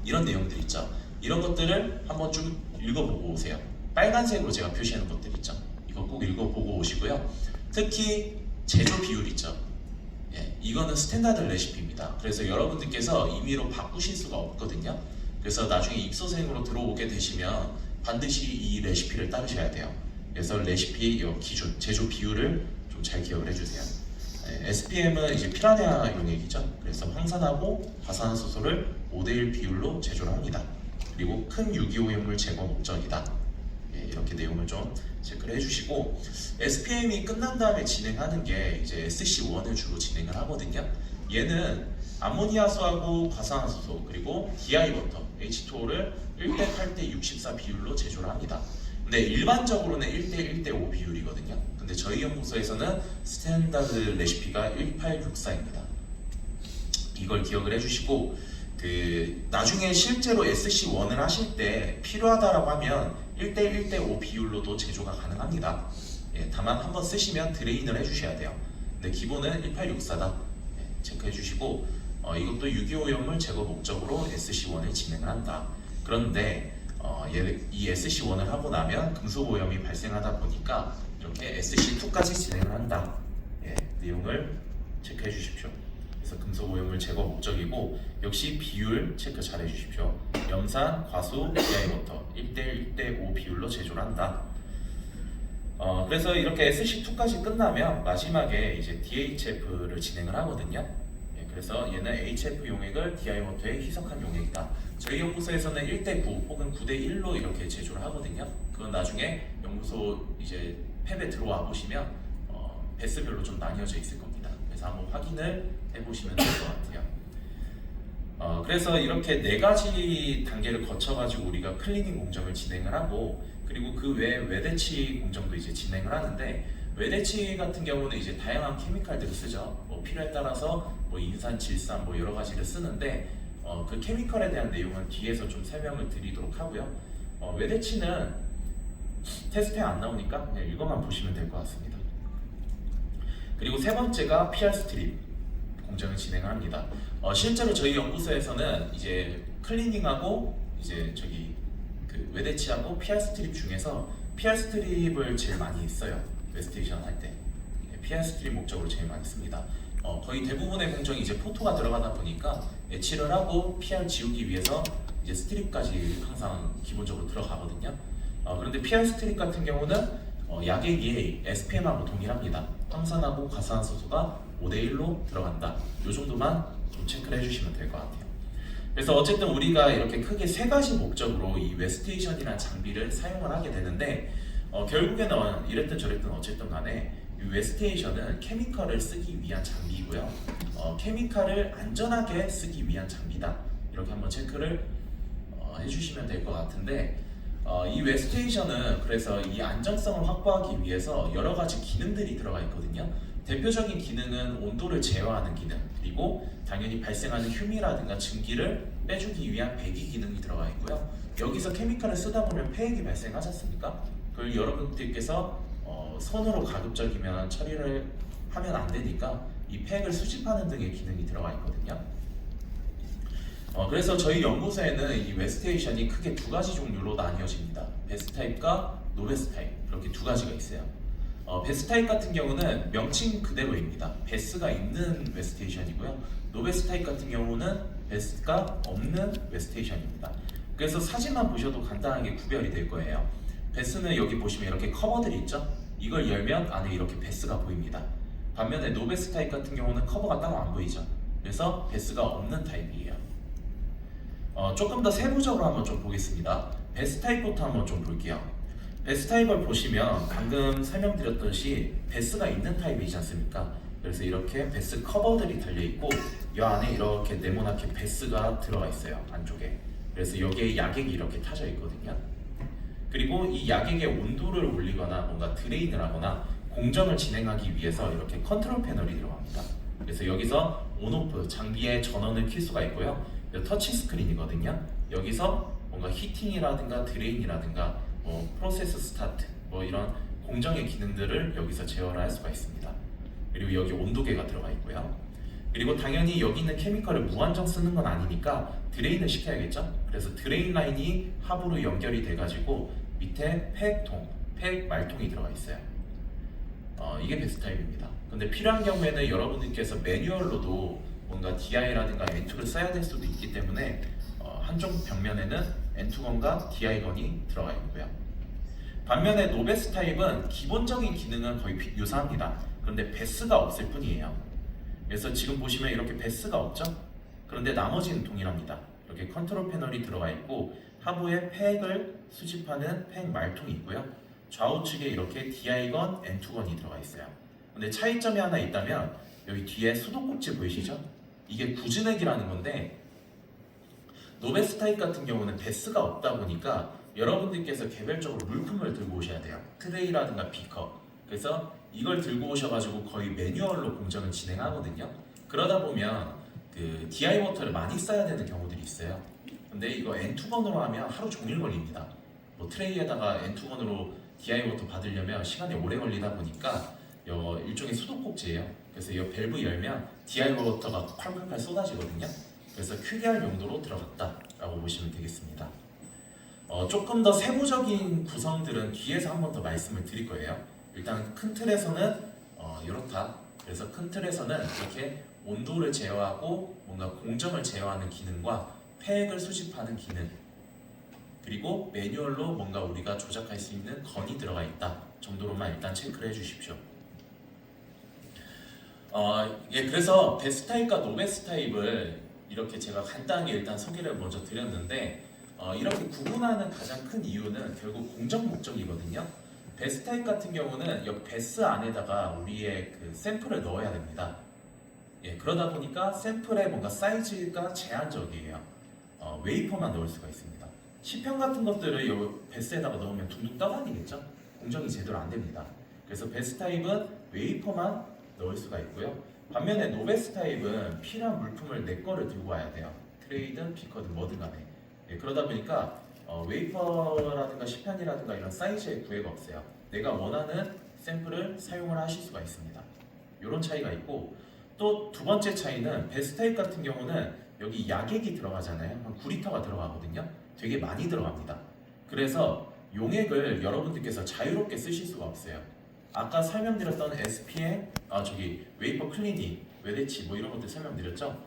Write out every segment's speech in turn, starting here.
이런 내용들 있죠. 이런 것들을 한번 좀 읽어보고 오세요. 빨간색으로 제가 표시하는 것들 있죠. 이거 꼭 읽어보고 오시고요. 특히 제조 비율 있죠. 이거는 스탠다드 레시피입니다. 그래서 여러분들께서 임의로 바꾸실 수가 없거든요. 그래서 나중에 입소생으로 들어오게 되시면 반드시 이 레시피를 따르셔야 돼요. 그래서 레시피 기준, 제조 비율을 좀 잘 기억을 해주세요. SPM은 이제 피라냐 용액이죠. 그래서 황산하고 과산화수소를 5대1 비율로 제조를 합니다. 그리고 큰 유기오염물 제거 목적이다. 이렇게 내용을 좀 체크를 해주시고, SPM이 끝난 다음에 진행하는 게 이제 SC1을 주로 진행을 하거든요. 얘는 암모니아수하고 과산화수소 그리고 디아이워터 H2O를 1대 8대 64 비율로 제조를 합니다. 근데 일반적으로는 1대 1대 5 비율이거든요. 근데 저희 연구소에서는 스탠다드 레시피가 1864입니다. 이걸 기억을 해주시고, 나중에 실제로 SC1을 하실 때 필요하다라고 하면 1대 1대 5 비율로도 제조가 가능합니다. 다만 한번 쓰시면 드레인을 해주셔야 돼요. 근데 기본은 1864다. 체크해 주시고, 이것도 유기오염물 제거 목적으로 SC1을 진행을 한다. 그런데 이 SC1을 하고 나면 금속오염이 발생하다 보니까 이렇게 SC2까지 진행을 한다. 내용을 체크해 주십시오. 그래서 금속오염물 제거 목적이고, 역시 비율 체크 잘 해주십시오. 염산, 과수, 디아이워터 1대 1대 5 비율로 제조를 한다. 그래서 이렇게 SC2까지 끝나면 마지막에 이제 DHF를 진행을 하거든요. 그래서 얘는 HF 용액을 디아이워터에 희석한 용액이다. 저희 연구소에서는 1대 9 혹은 9대 1로 이렇게 제조를 하거든요. 그건 나중에 연구소 이제 팹에 들어와 보시면 배스별로 좀 나뉘어져 있을 겁니다. 그래서 한번 확인을 해보시면 될 것 같아요. 그래서 이렇게 4가지 단계를 거쳐가지고 우리가 클리닝 공정을 진행을 하고, 그리고 그 외에 외대치 공정도 이제 진행을 하는데, 외대치 같은 경우는 이제 다양한 케미칼들을 쓰죠. 필요에 따라서 인산, 질산 여러 가지를 쓰는데, 그 케미칼에 대한 내용은 뒤에서 좀 설명을 드리도록 하고요. 외대치는 테스트에 안 나오니까 그냥 이것만 보시면 될 것 같습니다. 그리고 세 번째가 PR 스트립 공정을 진행을 합니다. 실제로 저희 연구소에서는 이제 클리닝하고 이제 그 외대치하고 PR 스트립 중에서 PR 스트립을 제일 많이 써요. 웨스테이션 할 때 PR 스트립 목적으로 제일 많이 씁니다. 거의 대부분의 공정이 이제 포토가 들어가다 보니까 etch를 하고 PR 지우기 위해서 이제 스트립까지 항상 기본적으로 들어가거든요. 그런데 PR 스트립 같은 경우는 약액이 SPM하고 동일합니다. 황산하고 과산화수소가 5대1로 들어간다. 이 정도만 좀 체크를 해주시면 될 것 같아요. 그래서 어쨌든 우리가 이렇게 크게 3가지 목적으로 이 웨스테이션이라는 장비를 사용을 하게 되는데, 결국에는 이랬든 저랬든 어쨌든 간에 이 웨스테이션은 케미컬을 쓰기 위한 장비이고요. 케미컬을 안전하게 쓰기 위한 장비다. 이렇게 한번 체크를 해주시면 될 것 같은데, 이 웨스테이션은 그래서 이 안전성을 확보하기 위해서 여러 가지 기능들이 들어가 있거든요. 대표적인 기능은 온도를 제어하는 기능, 그리고 당연히 발생하는 휴미라든가 증기를 빼주기 위한 배기 기능이 들어가 있고요. 여기서 케미칼을 쓰다 보면 폐액이 발생하지 않습니까? 그걸 여러분들께서 손으로 가급적이면 처리를 하면 안 되니까 이 폐액을 수집하는 등의 기능이 들어가 있거든요. 그래서 저희 연구소에는 이 웨스테이션이 크게 2가지 종류로 나뉘어집니다. 베스트 타입과 노베스트 타입, 이렇게 2가지가 있어요. 베스트 타입 같은 경우는 명칭 그대로입니다. 베스가 있는 웨스테이션이고요. 노베스트 타입 같은 경우는 베스가 없는 웨스테이션입니다. 그래서 사진만 보셔도 간단하게 구별이 될 거예요. 베스는 여기 보시면 이렇게 커버들이 있죠? 이걸 열면 안에 이렇게 베스가 보입니다. 반면에 노베스트 타입 같은 경우는 커버가 따로 안 보이죠? 그래서 베스가 없는 타입이에요. 조금 더 세부적으로 한번 좀 보겠습니다. 베스트 타입부터 한번 좀 볼게요. 베스트 타입을 보시면 방금 설명드렸듯이 베스가 있는 타입이지 않습니까? 그래서 이렇게 베스 커버들이 달려있고, 이 안에 이렇게 네모나게 베스가 들어가 있어요, 안쪽에. 그래서 여기에 약액이 이렇게 타져 있거든요. 그리고 이 약액의 온도를 올리거나 뭔가 드레인을 하거나 공정을 진행하기 위해서 이렇게 컨트롤 패널이 들어갑니다. 그래서 여기서 온오프 장비의 전원을 킬 수가 있고요. 터치 스크린이거든요. 여기서 뭔가 히팅이라든가 드레인이라든가 프로세스 스타트 이런 공정의 기능들을 여기서 제어를 할 수가 있습니다. 그리고 여기 온도계가 들어가 있고요. 그리고 당연히 여기 있는 케미컬을 무한정 쓰는 건 아니니까 드레인을 시켜야겠죠. 그래서 드레인 라인이 합으로 연결이 돼가지고 밑에 폐액통, 폐액 말통이 들어가 있어요. 이게 베스트 타입입니다. 근데 필요한 경우에는 여러분들께서 매뉴얼로도 뭔가 DI라든가 N2를 써야 될 수도 있기 때문에 한쪽 벽면에는 N2건과 DI건이 들어가 있고요. 반면에 노베스 타입은 기본적인 기능은 거의 유사합니다. 그런데 베스가 없을 뿐이에요. 그래서 지금 보시면 이렇게 베스가 없죠? 그런데 나머지는 동일합니다. 이렇게 컨트롤 패널이 들어가 있고 하부에 팩을 수집하는 팩 말통이 있고요. 좌우측에 이렇게 DI건, N2건이 들어가 있어요. 근데 차이점이 하나 있다면 여기 뒤에 수도꼭지 보이시죠? 이게 구진액이라는 건데 노베스 타입 같은 경우는 베스가 없다 보니까 여러분들께서 개별적으로 물품을 들고 오셔야 돼요. 트레이라든가 비커. 그래서 이걸 들고 오셔가지고 거의 매뉴얼로 공정을 진행하거든요. 그러다 보면 그 DI 워터를 많이 써야 되는 경우들이 있어요. 근데 이거 N2건으로 하면 하루 종일 걸립니다. 뭐 트레이에다가 N2건으로 DI 워터 받으려면 시간이 오래 걸리다 보니까 일종의 수도꼭지예요. 그래서 이 밸브 열면 DI 워터가 콸콸콸 쏟아지거든요. 그래서 QDR 용도로 들어갔다라고 보시면 되겠습니다. 조금 더 세부적인 구성들은 뒤에서 한 번 더 말씀을 드릴 거예요. 일단 큰 틀에서는 이렇다. 그래서 큰 틀에서는 이렇게 온도를 제어하고 뭔가 공정을 제어하는 기능과 팩을 수집하는 기능, 그리고 매뉴얼로 뭔가 우리가 조작할 수 있는 건이 들어가 있다 정도로만 일단 체크를 해주십시오. 그래서 베스트 타입과 노베스트 타입을 이렇게 제가 간단하게 일단 소개를 먼저 드렸는데 이렇게 구분하는 가장 큰 이유는 결국 공정 목적이거든요. 베스트 타입 같은 경우는 이 베스 안에다가 우리의 그 샘플을 넣어야 됩니다. 그러다 보니까 샘플의 뭔가 사이즈가 제한적이에요. 웨이퍼만 넣을 수가 있습니다. 시편 같은 것들을 이 베스에다가 넣으면 둥둥 떠다니겠죠? 공정이 제대로 안 됩니다. 그래서 베스트 타입은 웨이퍼만 넣을 수가 있고요. 반면에 노베스트 타입은 필요한 물품을 내 거를 들고 와야 돼요. 트레이든 비커든 뭐든 간에. 그러다 보니까 웨이퍼라든가 시편이라든가 이런 사이즈의 구애가 없어요. 내가 원하는 샘플을 사용을 하실 수가 있습니다. 이런 차이가 있고, 또 두 번째 차이는 베스트 타입 같은 경우는 여기 약액이 들어가잖아요. 한 9리터가 들어가거든요. 되게 많이 들어갑니다. 그래서 용액을 여러분들께서 자유롭게 쓰실 수가 없어요. 아까 설명드렸던 SPM, 웨이퍼 클리닝, 웨데치 뭐 이런 것들 설명드렸죠.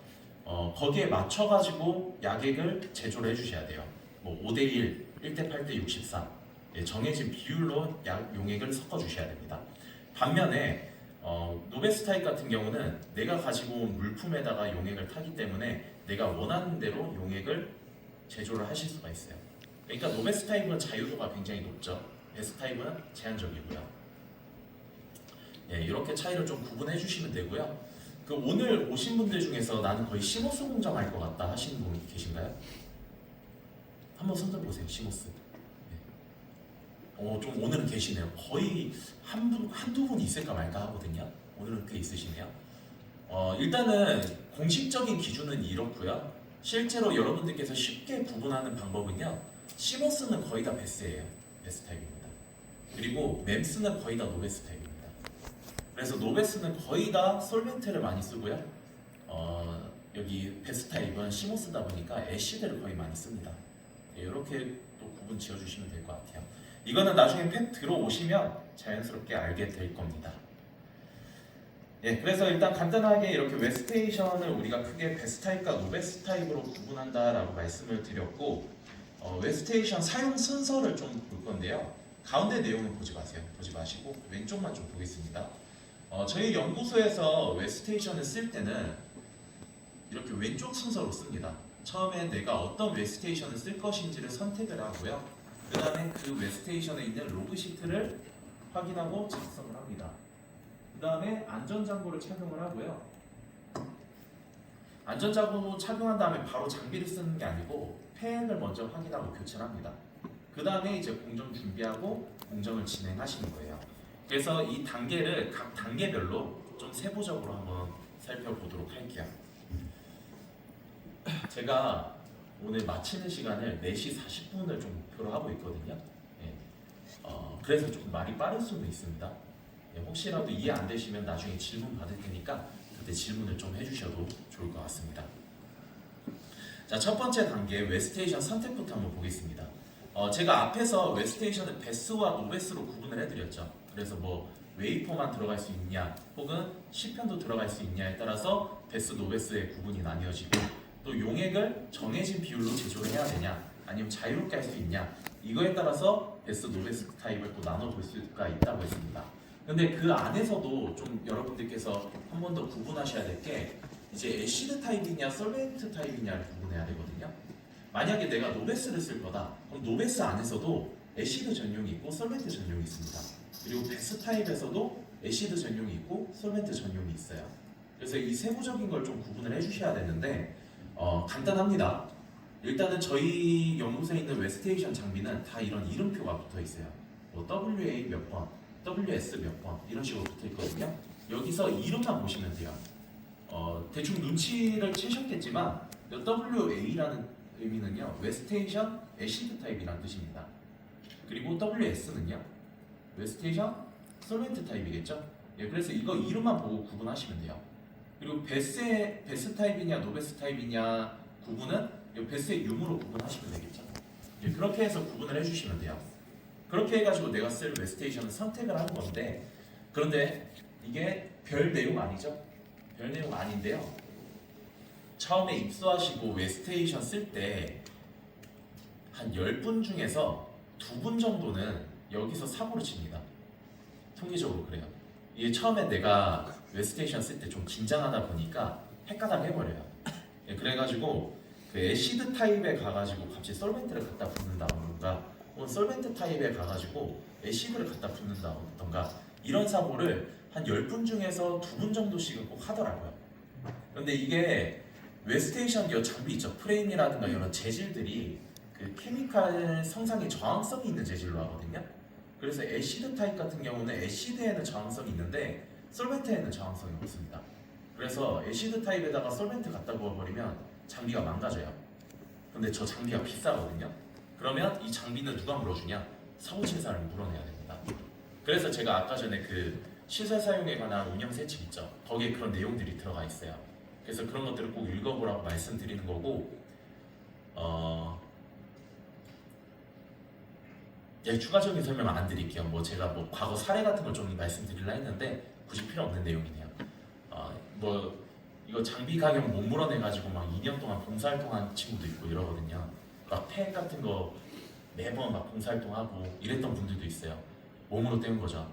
거기에 맞춰가지고 약액을 제조를 해주셔야 돼요. 뭐 5대1, 1대8대 64 정해진 비율로 용액을 섞어주셔야 됩니다. 반면에 노베스 타입 같은 경우는 내가 가지고 온 물품에다가 용액을 타기 때문에 내가 원하는 대로 용액을 제조를 하실 수가 있어요. 그러니까 노베스 타입은 자유도가 굉장히 높죠. 베스트 타입은 제한적이고요. 이렇게 차이를 좀 구분해 주시면 되고요. 오늘 오신 분들 중에서 나는 거의 시모스 공정 할 것 같다 하시는 분 계신가요? 한번 손 들어보세요. 시모스. 좀 오늘은 계시네요. 거의 한두 분 있을까 말까 하거든요. 오늘은 꽤 있으시네요. 일단은 공식적인 기준은 이렇고요. 실제로 여러분들께서 쉽게 구분하는 방법은요. 시모스는 거의 다 베스예요. 베스트 타입입니다. 그리고 mem스는 거의 다 노베스 타입입니다. 그래서 노베스는 거의 다 솔벤트를 많이 쓰고요. 여기 베스트 타입은 시모스다 보니까 애쉬드를 거의 많이 씁니다. 이렇게 또 구분 지어주시면 될 것 같아요. 이거는 나중에 팩 들어오시면 자연스럽게 알게 될 겁니다. 그래서 일단 간단하게 이렇게 웨스테이션을 우리가 크게 베스트 타입과 노베스트 타입으로 구분한다라고 말씀을 드렸고, 웨스테이션 사용 순서를 좀 볼 건데요. 가운데 내용은 보지 마세요. 보지 마시고 왼쪽만 좀 보겠습니다. 저희 연구소에서 웨스테이션을 쓸 때는 이렇게 왼쪽 순서로 씁니다. 처음에 내가 어떤 웨스테이션을 쓸 것인지를 선택을 하고요. 그 다음에 그 웨스테이션에 있는 로그 시트를 확인하고 작성을 합니다. 그 다음에 안전장구를 착용을 하고요. 안전장구 착용한 다음에 바로 장비를 쓰는 게 아니고 팬을 먼저 확인하고 교체를 합니다. 그 다음에 이제 공정 준비하고 공정을 진행하시는 거예요. 그래서 이 단계를 각 단계별로 좀 세부적으로 한번 살펴보도록 할게요. 제가 오늘 마치는 시간을 4시 40분을 좀 목표로 하고 있거든요. 그래서 조금 말이 빠를 수는 있습니다. 혹시라도 이해 안 되시면 나중에 질문 받을 테니까 그때 때 질문을 좀 해주셔도 좋을 것 같습니다. 자, 첫 번째 단계 웨스테이션 선택부터 한번 보겠습니다. 제가 앞에서 웨스테이션을 베스와 노베스로 구분을 해드렸죠. 그래서 뭐 웨이퍼만 들어갈 수 있냐 혹은 시편도 들어갈 수 있냐에 따라서 베스, 노베스의 구분이 나뉘어지고 또 용액을 정해진 비율로 제조를 해야 되냐 아니면 자유롭게 할 수 있냐 이거에 따라서 베스, 노베스 타입을 또 나눠볼 수가 있다고 했습니다. 근데 그 안에서도 좀 여러분들께서 한 번 더 구분하셔야 될 게 이제 애시드 타입이냐 솔벤트 타입이냐를 구분해야 되거든요. 만약에 내가 노베스를 쓸 거다 그럼 노베스 안에서도 애시드 전용이 있고 솔벤트 전용이 있습니다. 그리고 베스 타입에서도 애시드 전용이 있고 솔벤트 전용이 있어요. 그래서 이 세부적인 걸 좀 구분을 해주셔야 되는데 간단합니다. 일단은 저희 연구소에 있는 웨스테이션 장비는 다 이런 이름표가 붙어 있어요. 뭐 WA 몇 번, WS 몇 번 이런 식으로 붙어 있거든요. 여기서 이름만 보시면 돼요. 대충 눈치를 채셨겠지만 WA라는 의미는요 웨스테이션 애시드 타입이라는 뜻입니다. 그리고 WS는요 웨스테이션 솔벤트 타입이겠죠. 예, 그래서 이거 이름만 보고 구분하시면 돼요. 그리고 베스 타입이냐 노베스 타입이냐 구분은 베스의 유무로 구분하시면 되겠죠. 예, 그렇게 해서 구분을 해주시면 돼요. 그렇게 해가지고 내가 쓸 웨스테이션을 선택을 하는 건데 그런데 이게 별 내용 아니죠? 별 내용 아닌데요. 처음에 입수하시고 웨스테이션 쓸 때 한 10분 중에서 2분 정도는 여기서 사고를 칩니다. 통계적으로 그래요. 이게 처음에 내가 웨스테이션 쓸 때 좀 긴장하다 보니까 헷가닥 해버려요. 예, 그래가지고 그 애시드 타입에 가가지고 갑자기 솔벤트를 갖다 붓는다던가 혹은 솔벤트 타입에 가가지고 애시드를 갖다 붓는다던가 이런 사고를 한 10분 중에서 2분 정도씩은 꼭 하더라고요. 그런데 이게 웨스테이션 이 장비 있죠. 프레임이라든가 이런 재질들이 그 케미칼 성상에 저항성이 있는 재질로 하거든요. 그래서 애시드 타입 같은 경우는 애시드에는 저항성이 있는데 솔벤트에는 저항성이 없습니다. 그래서 애시드 타입에다가 솔벤트 갖다 부어버리면 장비가 망가져요. 근데 저 장비가 비싸거든요. 그러면 이 장비는 누가 물어주냐? 사고친 사람이 물어내야 됩니다. 그래서 제가 아까 전에 그 시설 사용에 관한 운영 세칙 있죠. 거기에 그런 내용들이 들어가 있어요. 그래서 그런 것들을 꼭 읽어보라고 말씀드리는 거고 예, 추가적인 설명 안 드릴게요. 뭐 제가 뭐 과거 사례 같은 걸 좀 말씀드리려 했는데 굳이 필요 없는 내용이네요. 뭐 이거 장비 가격 못 물어내가지고 막 2년 동안 봉사활동한 친구도 있고 이러거든요. 막 팩 같은 거 매번 막 봉사활동하고 이랬던 분들도 있어요. 몸으로 때운 거죠.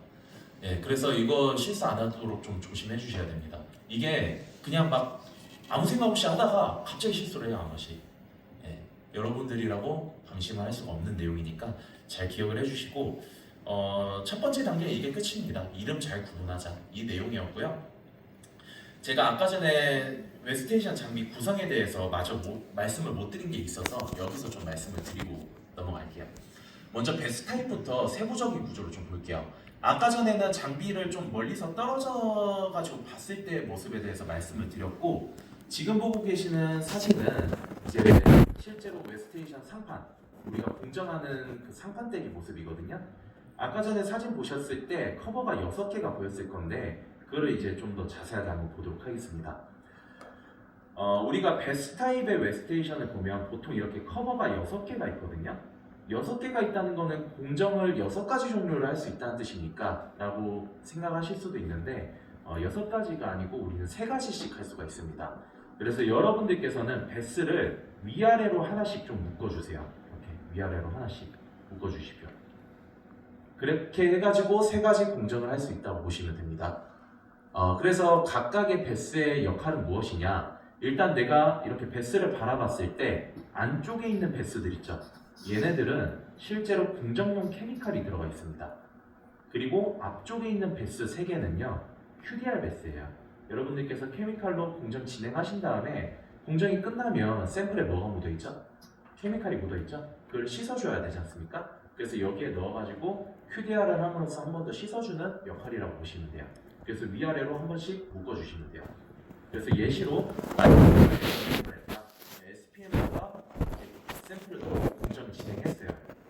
예, 그래서 이거 실수 안 하도록 좀 조심해 주셔야 됩니다. 이게 그냥 막 아무 생각 없이 하다가 갑자기 실수를 해요, 한 번씩. 예, 여러분들이라고 방심할 수가 없는 내용이니까 잘 기억을 해주시고 첫 번째 단계 이게 끝입니다. 이름 잘 구분하자 이 내용이었고요. 제가 아까 전에 웨스테이션 장비 구성에 대해서 마저 말씀을 못 드린 게 있어서 여기서 좀 말씀을 드리고 넘어갈게요. 먼저 베스 타입부터 세부적인 구조를 좀 볼게요. 아까 전에는 장비를 좀 멀리서 떨어져 가지고 봤을 때 모습에 대해서 말씀을 드렸고 지금 보고 계시는 사진은 이제 실제로 웨스테이션 상판 우리가 공정하는 그 상판대기 모습이거든요. 아까 전에 사진 보셨을 때 커버가 6개가 보였을 건데 그거를 이제 좀 더 자세하게 한번 보도록 하겠습니다. 우리가 베스 타입의 웨스테이션을 보면 보통 이렇게 커버가 6개가 있거든요. 6개가 있다는 거는 공정을 6가지 종류를 할 수 있다는 뜻이니까 라고 생각하실 수도 있는데 6가지가 아니고 우리는 3가지씩 할 수가 있습니다. 그래서 여러분들께서는 베스를 위아래로 하나씩 좀 묶어주세요. 이렇게 위아래로 하나씩 묶어주십시오. 그렇게 해가지고 3가지 공정을 할 수 있다고 보시면 됩니다. 그래서 각각의 베스의 역할은 무엇이냐? 일단 내가 이렇게 베스를 바라봤을 때 안쪽에 있는 베스들 있죠? 얘네들은 실제로 공정용 케미칼이 들어가 있습니다. 그리고 앞쪽에 있는 베스 3개는요 QDR 베스예요. 여러분들께서 케미칼로 공정 진행하신 다음에 공정이 끝나면 샘플에 뭐가 묻어있죠? 케미칼이 묻어있죠? 그걸 씻어줘야 되지 않습니까? 그래서 여기에 넣어가지고 QDR을 함으로써 한 번 더 씻어주는 역할이라고 보시면 돼요. 그래서 위아래로 한 번씩 묶어주시면 돼요. 그래서 예시로 SPM에다가 샘플을 넣어 공정을 진행했어요.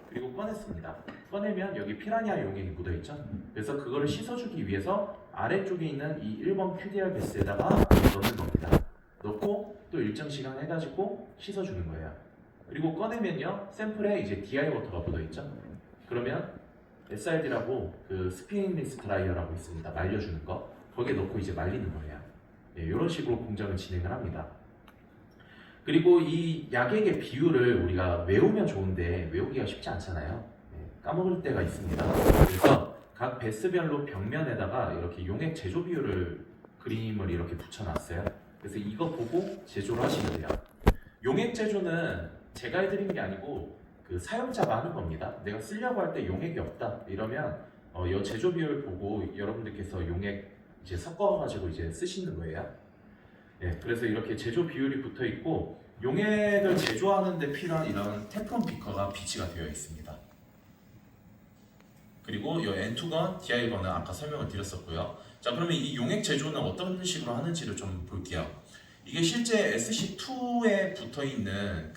그리고 꺼냈습니다. 꺼내면 여기 피라냐 용액이 묻어있죠? 그래서 그거를 씻어주기 위해서 아래쪽에 있는 이 1번 QDR 베스에다가 넣는 겁니다. 넣고 또 일정 시간 해가지고 씻어주는 거예요. 그리고 꺼내면요, 샘플에 이제 DI 워터가 묻어있죠. 그러면 SRD라고 그 스피닝리스 드라이어라고 있습니다. 말려주는 거. 거기에 넣고 이제 말리는 거예요. 예, 이런 식으로 공정을 진행을 합니다. 그리고 이 약액의 비율을 우리가 외우면 좋은데 외우기가 쉽지 않잖아요. 예, 까먹을 때가 있습니다. 그래서 각 베스별로 벽면에다가 이렇게 용액 제조 비율을 그림을 이렇게 붙여놨어요. 그래서 이거 보고 제조를 하시면 돼요. 용액 제조는 제가 해드리는 게 아니고 그 사용자가 하는 겁니다. 내가 쓰려고 할 때 용액이 없다 이러면 이 제조 비율 보고 여러분들께서 용액 이제 섞어가지고 이제 쓰시는 거예요. 예, 그래서 이렇게 제조 비율이 붙어 있고 용액을 제조하는 데 필요한 이런 테프론 비커가 비치가 되어 있습니다. 그리고 이 N2건, DI건은 아까 설명을 드렸었고요. 자, 그러면 이 용액 제조는 어떤 식으로 하는지를 좀 볼게요. 이게 실제 SC2에 붙어 있는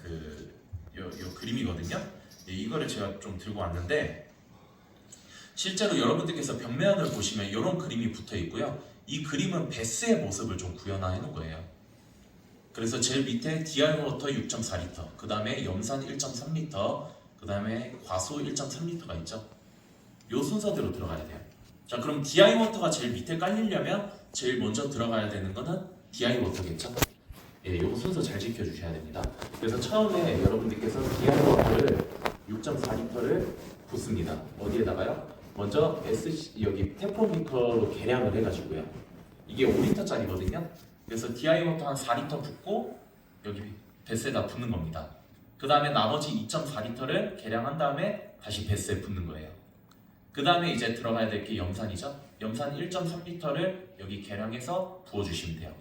요 그림이거든요. 예, 이거를 제가 좀 들고 왔는데 실제로 여러분들께서 벽면을 보시면 이런 그림이 붙어 있고요. 이 그림은 베스의 모습을 좀 구현해 놓은 거예요. 그래서 제일 밑에 DI워터 6.4L, 그 다음에 염산 1.3L, 그 다음에 과소 1.3L가 있죠. 요 순서대로 들어가야 돼요. 자, 그럼 DI워터가 제일 밑에 깔리려면 제일 먼저 들어가야 되는 거는 DI워터겠죠. 예, 요 순서 잘 지켜주셔야 됩니다. 그래서 처음에 여러분들께서 DI워터를 6.4L를 붓습니다. 어디에다가요? 먼저 여기 테프론 비커로 계량을 해가지고요. 이게 5L짜리거든요. 그래서 DI워터 한 4L 붓고 여기 베스에다 붓는 겁니다. 그 다음에 나머지 2.4L를 계량한 다음에 다시 베스에 붓는 거예요. 그 다음에 이제 들어가야 될 게 염산이죠. 염산 1.3L를 여기 계량해서 부어주시면 돼요.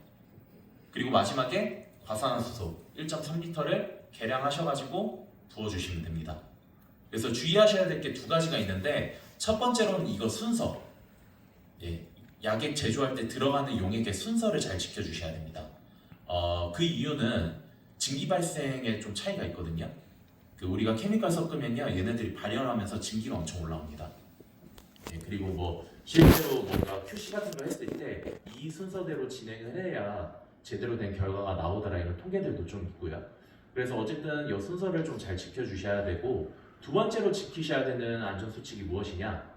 그리고 마지막에 과산화수소 1.3L를 계량하셔가지고 부어주시면 됩니다. 그래서 주의하셔야 될 게 두 가지가 있는데 첫 번째로는 이거 순서, 예, 약액 제조할 때 들어가는 용액의 순서를 잘 지켜주셔야 됩니다. 그 이유는 증기 발생에 좀 차이가 있거든요. 우리가 케미칼 섞으면요, 얘네들이 발열하면서 증기가 엄청 올라옵니다. 예, 그리고 뭐 실제로 뭔가 QC 같은 걸 했을 때 이 순서대로 진행을 해야 제대로 된 결과가 나오더라 이런 통계들도 좀 있고요. 그래서 어쨌든 이 순서를 좀 잘 지켜주셔야 되고 두 번째로 지키셔야 되는 안전수칙이 무엇이냐?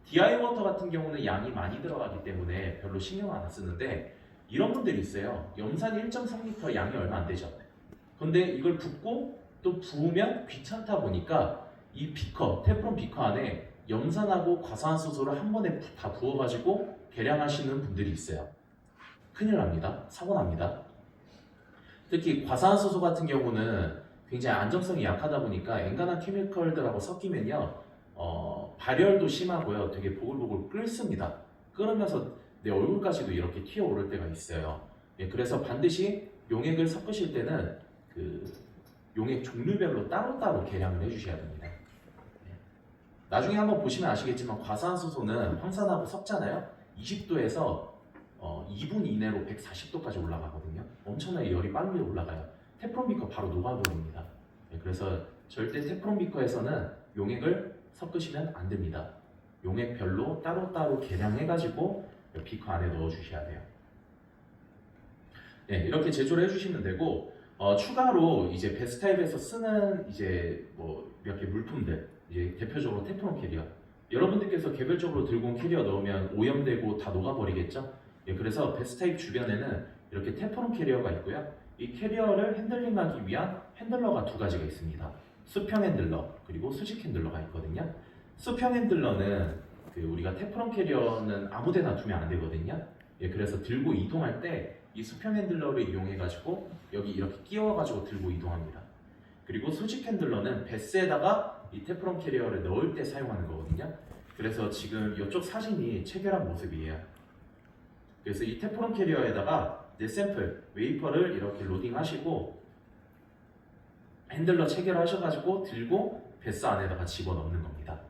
DI워터 같은 경우는 양이 많이 들어가기 때문에 별로 신경 안 쓰는데 이런 분들이 있어요. 염산 1.3L 양이 얼마 안 되죠. 근데 이걸 붓고 또 부으면 귀찮다 보니까 이 비커, 테프론 비커 안에 염산하고 과산화수소를 한 번에 다 부어가지고 계량하시는 분들이 있어요. 큰일 납니다. 사고 납니다. 특히 과산화수소 같은 경우는 굉장히 안정성이 약하다 보니까 엔간한 케미컬들하고 섞이면요, 발열도 심하고요, 되게 보글보글 끓습니다. 끓으면서 내 얼굴까지도 이렇게 튀어오를 때가 있어요. 예, 그래서 반드시 용액을 섞으실 때는 용액 종류별로 따로따로 계량을 해주셔야 됩니다. 예. 나중에 한번 보시면 아시겠지만 과산화수소는 황산하고 섞잖아요. 20도에서 2분 이내로 140도까지 올라가거든요. 엄청나게 열이 빨리 올라가요. 테프론 비커 바로 녹아버립니다. 네, 그래서 절대 테프론 비커에서는 용액을 섞으시면 안 됩니다. 용액별로 따로따로 계량해가지고 비커 안에 넣어주셔야 돼요. 네, 이렇게 제조를 해주시면 되고 추가로 이제 베스 타입에서 쓰는 이제 뭐 몇 개 물품들, 이제 대표적으로 테프론 캐리어. 여러분들께서 개별적으로 들고 온 캐리어 넣으면 오염되고 다 녹아버리겠죠? 예, 그래서 베스 타입 주변에는 이렇게 테프론 캐리어가 있고요. 이 캐리어를 핸들링하기 위한 핸들러가 두 가지가 있습니다. 수평 핸들러 그리고 수직 핸들러가 있거든요. 수평 핸들러는 우리가 테프론 캐리어는 아무데나 두면 안 되거든요. 예, 그래서 들고 이동할 때 이 수평 핸들러를 이용해 가지고 여기 이렇게 끼워 가지고 들고 이동합니다. 그리고 수직 핸들러는 베스에다가 이 테프론 캐리어를 넣을 때 사용하는 거거든요. 그래서 지금 이쪽 사진이 체결한 모습이에요. 그래서 이 테프론 캐리어에다가 내 샘플, 웨이퍼를 이렇게 로딩하시고 핸들러 체결하셔가지고 들고 베스 안에다가 집어넣는 겁니다.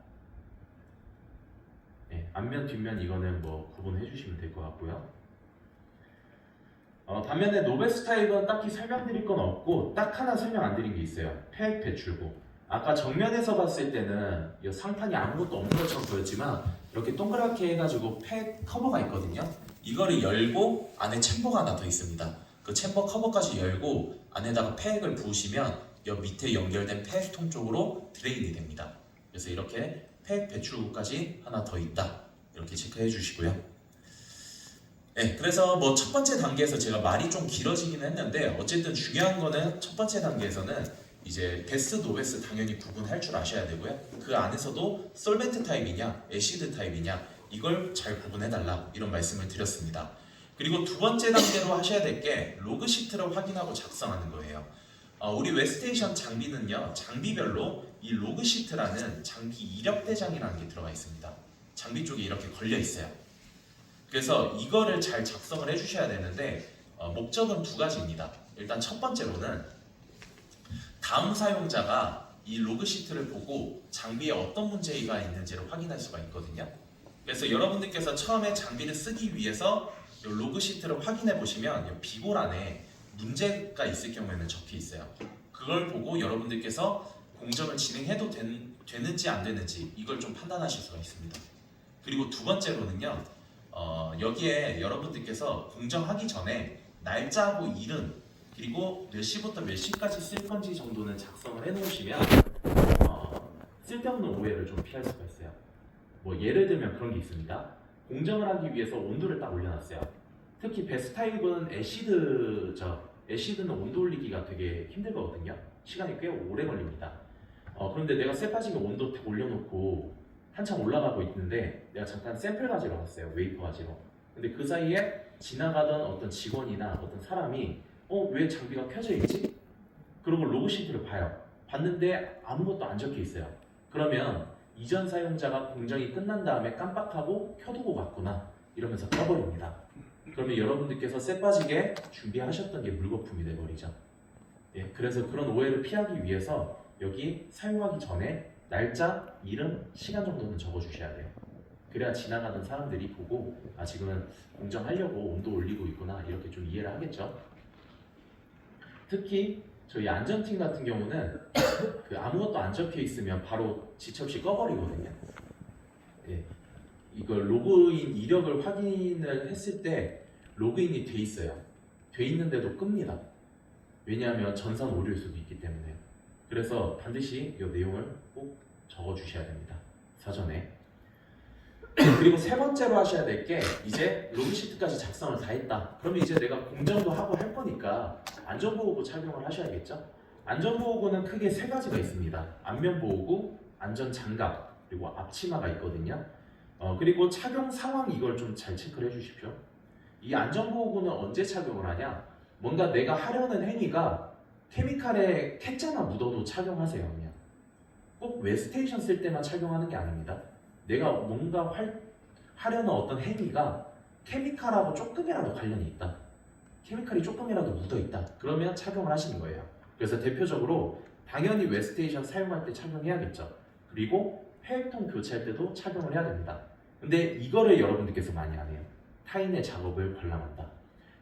네, 앞면, 뒷면 이거는 뭐 구분해 주시면 될 것 같고요. 반면에 노베스 타입은 딱히 설명드릴 건 없고 딱 하나 설명 안 드린 게 있어요. 폐액 배출구. 아까 정면에서 봤을 때는 이 상판이 아무것도 없는 것처럼 보였지만 이렇게 동그랗게 해가지고 팩 커버가 있거든요. 이거를 열고 안에 챔버가 하나 더 있습니다. 그 챔버 커버까지 열고 안에다가 팩을 부으시면 이 밑에 연결된 팩통 쪽으로 드레인이 됩니다. 그래서 이렇게 팩 배출구까지 하나 더 있다. 이렇게 체크해 주시고요. 네, 그래서 뭐 첫 번째 단계에서 제가 말이 좀 길어지긴 했는데 어쨌든 중요한 거는 첫 번째 단계에서는 이제 베스, 노베스 당연히 구분할 줄 아셔야 되고요. 그 안에서도 솔벤트 타입이냐, 애시드 타입이냐 이걸 잘 구분해달라 이런 말씀을 드렸습니다. 그리고 두 번째 단계로 하셔야 될 게 로그 시트를 확인하고 작성하는 거예요. 우리 웨스테이션 장비는요, 장비별로 이 로그 시트라는 장비 이력 대장이라는 게 들어가 있습니다. 장비 쪽에 이렇게 걸려 있어요. 그래서 이거를 잘 작성을 해주셔야 되는데 목적은 두 가지입니다. 일단 첫 번째로는 다음 사용자가 이 로그 시트를 보고 장비에 어떤 문제가 있는지를 확인할 수가 있거든요. 그래서 여러분들께서 처음에 장비를 쓰기 위해서 이 로그 시트를 확인해 보시면 이 비고란에 문제가 있을 경우에는 적혀 있어요. 그걸 보고 여러분들께서 공정을 진행해도 되는지 안 되는지 이걸 좀 판단하실 수가 있습니다. 그리고 두 번째로는요, 여기에 여러분들께서 공정하기 전에 날짜하고 이름 그리고 몇 시부터 몇 시까지 쓸 건지 정도는 작성을 해놓으시면 쓸데없는 오해를 좀 피할 수가 있어요. 뭐 예를 들면 그런 게 있습니다. 공정을 하기 위해서 온도를 딱 올려놨어요. 특히 베스 타입은 애시드죠. 애시드는 온도 올리기가 되게 힘들거든요. 시간이 꽤 오래 걸립니다. 그런데 내가 쇠빠지게 온도 딱 올려놓고 한참 올라가고 있는데 내가 잠깐 샘플 가지러 갔어요. 웨이퍼 가지러. 근데 그 사이에 지나가던 어떤 직원이나 어떤 사람이 왜 장비가 켜져 있지? 그러고 로그 시트를 봐요. 봤는데 아무것도 안 적혀 있어요. 그러면 이전 사용자가 공정이 끝난 다음에 깜빡하고 켜두고 갔구나 이러면서 꺼버립니다. 그러면 여러분들께서 쇠빠지게 준비하셨던 게 물거품이 돼버리죠. 예, 그래서 그런 오해를 피하기 위해서 여기 사용하기 전에 날짜, 이름, 시간 정도는 적어주셔야 돼요. 그래야 지나가는 사람들이 보고 지금은 공정하려고 온도 올리고 있구나 이렇게 좀 이해를 하겠죠. 특히 저희 안전팀 같은 경우는 그 아무것도 안 적혀 있으면 바로 지체 없이 꺼버리거든요. 예, 이걸 로그인 이력을 확인을 했을 때 로그인이 돼 있어요. 돼 있는데도 끕니다. 왜냐하면 전산 오류일 수도 있기 때문에. 그래서 반드시 이 내용을 꼭 적어주셔야 됩니다. 사전에. 그리고 세 번째로 하셔야 될 게 이제 로그 시트까지 작성을 다 했다. 그러면 이제 내가 공정도 하고 할 거니까 안전보호구 착용을 하셔야겠죠. 안전보호구는 크게 세 가지가 있습니다. 안면보호구, 안전장갑, 그리고 앞치마가 있거든요. 그리고 착용 상황 이걸 좀 잘 체크를 해주십시오. 이 안전보호구는 언제 착용을 하냐? 뭔가 내가 하려는 행위가 케미칼에 캣자나 묻어도 착용하세요. 그냥 꼭 웨스테이션 쓸 때만 착용하는 게 아닙니다. 내가 뭔가 하려는 어떤 행위가 케미칼하고 조금이라도 관련이 있다. 케미칼이 조금이라도 묻어있다. 그러면 착용을 하시는 거예요. 그래서 대표적으로 당연히 웨스테이션 사용할 때 착용해야겠죠. 그리고 폐액통 교체할 때도 착용을 해야 됩니다. 근데 이거를 여러분들께서 많이 안 해요. 타인의 작업을 관람한다.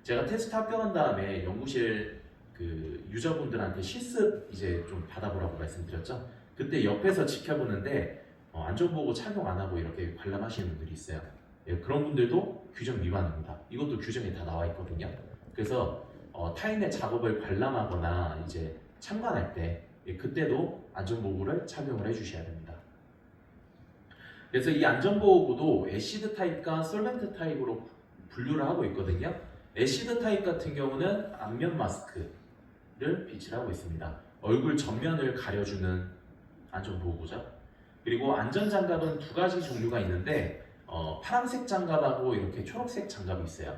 제가 테스트 합격한 다음에 연구실 그 유저분들한테 실습 이제 좀 받아보라고 말씀드렸죠. 그때 옆에서 지켜보는데 안전보호 착용 안 하고 이렇게 관람하시는 분들이 있어요. 예, 그런 분들도 규정 위반입니다. 이것도 규정에 다 나와 있거든요. 그래서 타인의 작업을 관람하거나 이제 참관할 때 그때도 안전보호구를 착용을 해주셔야 됩니다. 그래서 이 안전보호구도 애시드 타입과 솔벤트 타입으로 분류를 하고 있거든요. 애시드 타입 같은 경우는 안면 마스크를 비치를 하고 있습니다. 얼굴 전면을 가려주는 안전보호구죠. 그리고 안전장갑은 두 가지 종류가 있는데 파란색 장갑하고 이렇게 초록색 장갑이 있어요.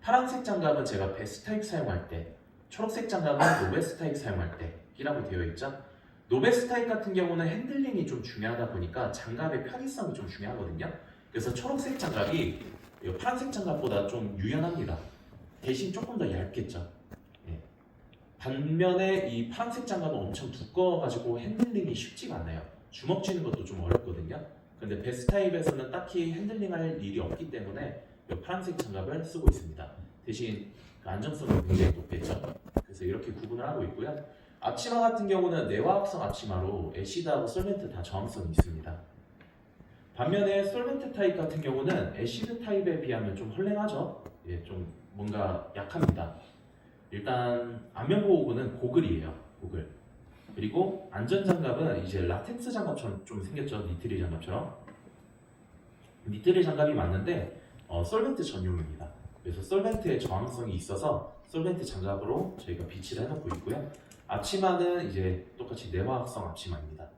파란색 장갑은 제가 베스 타입 사용할 때, 초록색 장갑은 노베스 타입 사용할 때이라고 되어 있죠. 노베스 타입 같은 경우는 핸들링이 좀 중요하다 보니까 장갑의 편의성이 좀 중요하거든요. 그래서 초록색 장갑이 파란색 장갑보다 좀 유연합니다. 대신 조금 더 얇겠죠. 예. 반면에 이 파란색 장갑은 엄청 두꺼워가지고 핸들링이 쉽지가 않아요. 주먹 쥐는 것도 좀 어렵거든요. 근데 베스 타입에서는 딱히 핸들링할 일이 없기 때문에 이 파란색 장갑을 쓰고 있습니다. 대신 그 안정성이 굉장히 높겠죠. 그래서 이렇게 구분을 하고 있고요. 앞치마 같은 경우는 내화합성 앞치마로 애시드하고 솔벤트 다 저항성이 있습니다. 반면에 솔벤트 타입 같은 경우는 애시드 타입에 비하면 좀 헐랭하죠. 예, 좀 뭔가 약합니다. 일단 안면보호구는 고글이에요. 고글. 그리고 안전장갑은 이제 라텍스 장갑처럼 좀 생겼죠. 니트릴 장갑처럼. 니트릴 장갑이 맞는데 솔벤트 전용입니다. 그래서 솔벤트의 저항성이 있어서 솔벤트 장갑으로 저희가 비치를 해놓고 있고요. 앞치마는 이제 똑같이 내화합성 앞치마입니다.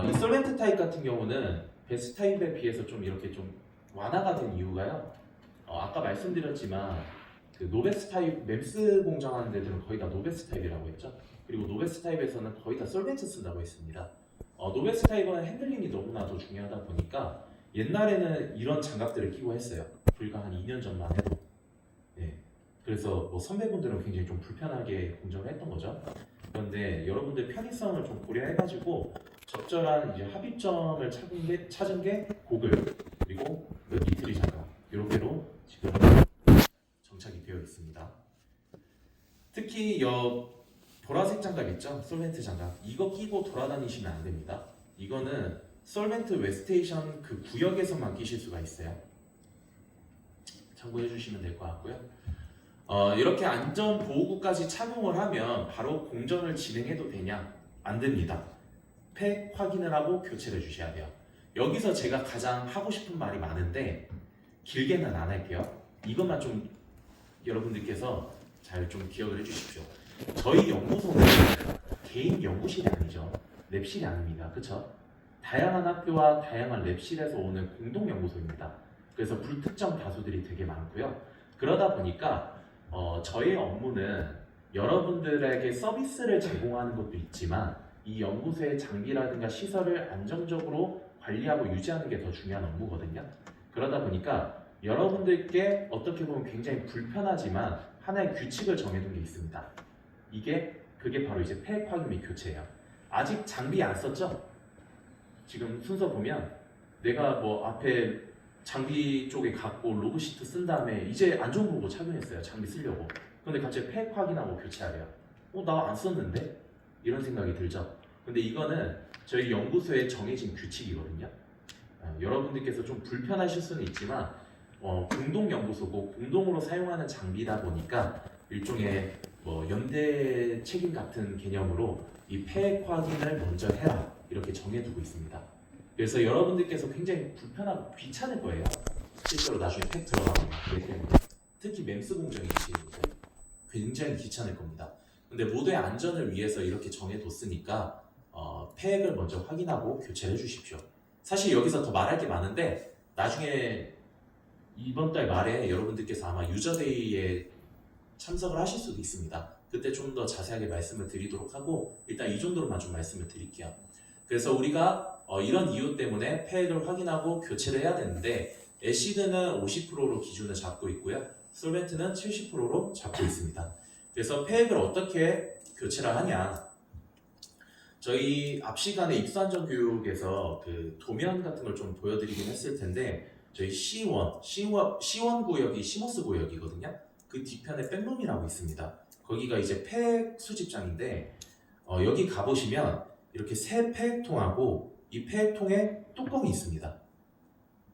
이 솔벤트 타입 같은 경우는 베스 타입에 비해서 좀 이렇게 좀 완화가 된 이유가요. 아까 말씀드렸지만 그 노베스 타입 mem스 공정하는 데들은 거의 다 노베스 타입이라고 했죠. 그리고 노베스 타입에서는 거의 다 솔벤트 쓴다고 했습니다. 노베스 타입은 핸들링이 너무나도 중요하다 보니까 옛날에는 이런 장갑들을 끼고 했어요. 불과 한 2년 전만 해도. 예. 그래서 뭐 선배분들은 굉장히 좀 불편하게 공정을 했던 거죠. 그런데 여러분들 편의성을 좀 고려해가지고 적절한 이제 합의점을 찾은 게 고글 그리고 니트리 장갑 이렇게로 지금 정착이 되어 있습니다. 특히 보라색 장갑 있죠? 솔벤트 장갑. 이거 끼고 돌아다니시면 안 됩니다. 이거는 솔벤트 웨스테이션 그 구역에서만 끼실 수가 있어요. 참고해 주시면 될 것 같고요. 이렇게 안전 보호구까지 착용을 하면 바로 공전을 진행해도 되냐? 안 됩니다. 팩 확인을 하고 교체를 해주셔야 돼요. 여기서 제가 가장 하고 싶은 말이 많은데 길게는 안 할게요. 이것만 좀 여러분들께서 잘 좀 기억을 해주십시오. 저희 연구소는 개인 연구실이 아니죠. 랩실이 아닙니다. 그쵸? 다양한 학교와 다양한 랩실에서 오는 공동 연구소입니다. 그래서 불특정 다수들이 되게 많고요. 그러다 보니까 저희 업무는 여러분들에게 서비스를 제공하는 것도 있지만 이 연구소의 장비라든가 시설을 안정적으로 관리하고 유지하는 게 더 중요한 업무거든요. 그러다 보니까 여러분들께 어떻게 보면 굉장히 불편하지만 하나의 규칙을 정해둔 게 있습니다. 그게 바로 이제 폐액 확인 및 교체예요. 아직 장비 안 썼죠? 지금 순서 보면 내가 뭐 앞에 장비 쪽에 갖고 로그시트 쓴 다음에 이제 안전보고 착용했어요. 장비 쓰려고. 근데 갑자기 폐액 확인하고 교체하래요. 나 안 썼는데? 이런 생각이 들죠. 근데 이거는 저희 연구소에 정해진 규칙이거든요. 여러분들께서 좀 불편하실 수는 있지만 공동 연구소고 공동으로 사용하는 장비다 보니까 일종의 연대 책임 같은 개념으로 이 폐액 확인을 먼저 해라 이렇게 정해두고 있습니다. 그래서 여러분들께서 굉장히 불편하고 귀찮을 거예요. 실제로 나중에 팩 들어가면 그렇기 때문에 특히 멤스 공정이 계시는데 굉장히 귀찮을 겁니다. 근데 모두의 안전을 위해서 이렇게 정해뒀으니까 팩을 먼저 확인하고 교체를 해주십시오. 사실 여기서 더 말할 게 많은데 나중에 이번 달 말에 여러분들께서 아마 유저데이에 참석을 하실 수도 있습니다. 그때 좀 더 자세하게 말씀을 드리도록 하고 일단 이 정도로만 좀 말씀을 드릴게요. 그래서 우리가 이런 이유 때문에 폐액을 확인하고 교체를 해야 되는데 애시드는 50%로 기준을 잡고 있고요. 솔벤트는 70%로 잡고 있습니다. 그래서 폐액을 어떻게 교체를 하냐? 저희 앞 시간에 입수안전교육에서 그 도면 같은 걸 좀 보여드리긴 했을 텐데 저희 C1 구역이 시모스 구역이거든요. 그 뒤편에 백룸이라고 있습니다. 거기가 이제 폐액 수집장인데 여기 가보시면 이렇게 새 폐액통하고 이 폐액통에 뚜껑이 있습니다.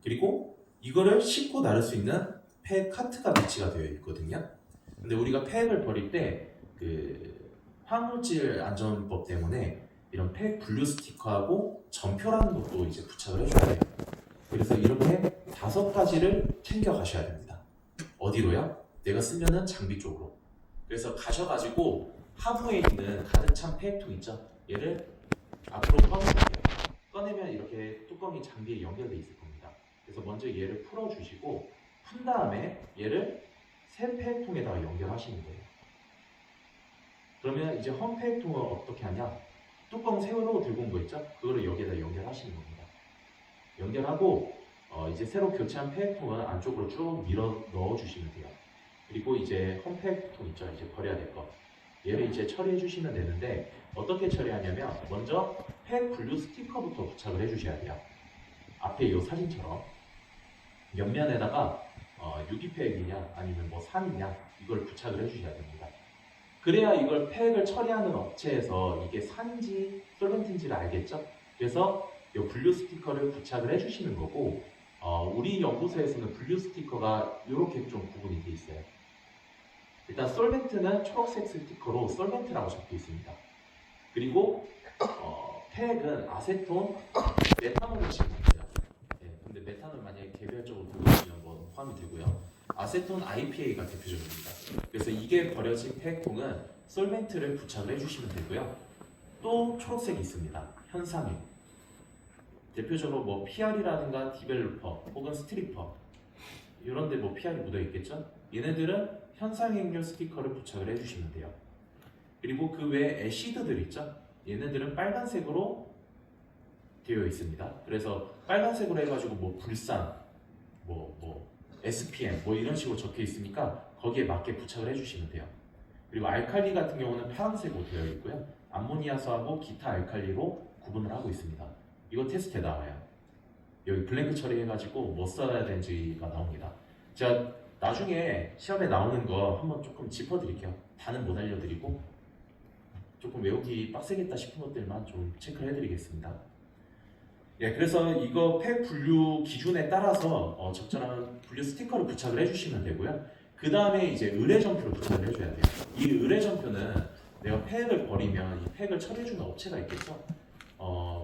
그리고 이거를 싣고 나를 수 있는 폐액 카트가 배치가 되어 있거든요. 근데 우리가 폐액을 버릴 때 그 화물질 안전법 때문에 이런 폐액 분류 스티커하고 전표라는 것도 이제 부착을 해줘야 돼요. 그래서 이렇게 5가지를 챙겨 가셔야 됩니다. 어디로요? 내가 쓰면은 장비 쪽으로. 그래서 가셔가지고 하부에 있는 가득 찬 폐액통 있죠? 얘를 앞으로 꺼내볼게요. 꺼내면 이렇게 뚜껑이 장비에 연결돼 있을 겁니다. 그래서 먼저 얘를 풀어주시고 푼 다음에 얘를 새 폐액통에다가 연결하시는 거예요. 그러면 이제 헌 폐액통을 어떻게 하냐? 뚜껑 세우고 들고 온 거 있죠? 그거를 여기에다 연결하시는 겁니다. 연결하고 이제 새로 교체한 폐액통은 안쪽으로 쭉 밀어 넣어주시면 돼요. 그리고 이제 헌 폐액통 있죠? 이제 버려야 될 거. 얘를 이제 처리해 주시면 되는데 어떻게 처리하냐면 먼저 폐액 분류 스티커부터 부착을 해주셔야 돼요. 앞에 이 사진처럼 옆면에다가 유기폐액이냐 아니면 뭐 산이냐 이걸 부착을 해주셔야 됩니다. 그래야 이걸 팩을 처리하는 업체에서 이게 산인지 솔벤트인지를 알겠죠? 그래서 이 분류 스티커를 부착을 해주시는 거고, 우리 연구소에서는 분류 스티커가 이렇게 좀 구분이 돼 있어요. 일단 솔벤트는 초록색 스티커로 솔벤트라고 적혀 있습니다. 그리고 팩은 아세톤, 메탄올을 지급합니다. 네, 근데 메탄올 만약에 개별적으로 들어오시면 뭐 포함이 되고요. 아세톤 IPA가 대표적입니다. 그래서 이게 버려진 팩통은 솔벤트를 부착을 해주시면 되고요. 또 초록색이 있습니다. 현상액. 대표적으로 뭐 PR이라든가 디벨로퍼 혹은 스트리퍼 이런데 뭐 PR이 묻어 있겠죠? 얘네들은 현상액류 스티커를 부착을 해주시면 돼요. 그리고 그 외에 애시드들 있죠? 얘네들은 빨간색으로 되어 있습니다. 그래서 빨간색으로 해가지고 뭐 불산, 뭐 SPM 뭐 이런 식으로 적혀 있으니까 거기에 맞게 부착을 해주시면 돼요. 그리고 알칼리 같은 경우는 파란색으로 되어 있고요. 암모니아수하고 기타 알칼리로 구분을 하고 있습니다. 이거 테스트에 나와요. 여기 블랭크 처리해가지고 뭐 써야 되는지가 나옵니다. 제가 나중에 시험에 나오는 거 한번 조금 짚어드릴게요. 다는 못 알려드리고 조금 외우기 빡세겠다 싶은 것들만 좀 체크를 해드리겠습니다. 예, 그래서 이거 팩 분류 기준에 따라서 적절한 분류 스티커를 부착을 해주시면 되고요. 그 다음에 이제 의뢰전표를 부착을 해줘야 돼요. 이 의뢰전표는 내가 팩을 버리면 이 팩을 처리해주는 업체가 있겠죠.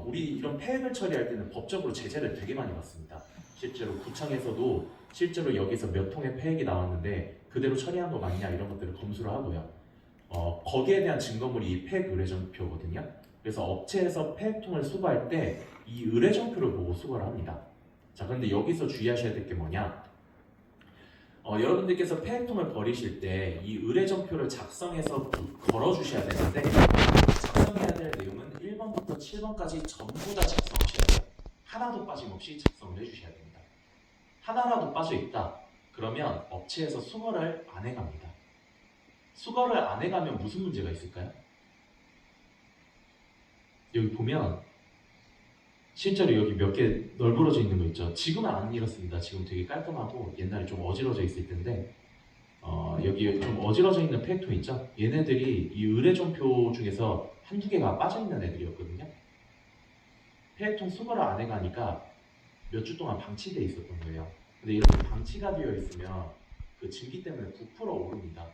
우리 이런 팩을 처리할 때는 법적으로 제재를 되게 많이 받습니다. 실제로 구청에서도 실제로 여기서 몇 통의 팩이 나왔는데 그대로 처리한 거 맞냐 이런 것들을 검수를 하고요. 거기에 대한 증거물이 이 팩 의뢰전표거든요. 그래서 업체에서 팩통을 수거할 때 이 의뢰전표를 보고 수거를 합니다. 자, 그런데 여기서 주의하셔야 될 게 뭐냐? 여러분들께서 폐액통을 버리실 때 이 의뢰전표를 작성해서 걸어주셔야 되는데 작성해야 될 내용은 1번부터 7번까지 전부 다 작성하셔야 돼요. 하나도 빠짐없이 작성을 해주셔야 됩니다. 하나라도 빠져있다. 그러면 업체에서 수거를 안 해갑니다. 수거를 안 해가면 무슨 문제가 있을까요? 여기 보면 실제로 여기 몇 개 널브러져 있는 거 있죠. 지금은 안 이렇습니다. 지금 되게 깔끔하고 옛날에 좀 어지러져 있을 텐데 여기 좀 어지러져 있는 팩통 있죠. 얘네들이 이 의뢰전표 중에서 한두 개가 빠져있는 애들이었거든요. 팩통 수거를 안 해가니까 몇 주 동안 방치되어 있었던 거예요. 근데 이렇게 방치가 되어 있으면 그 증기 때문에 부풀어 오릅니다.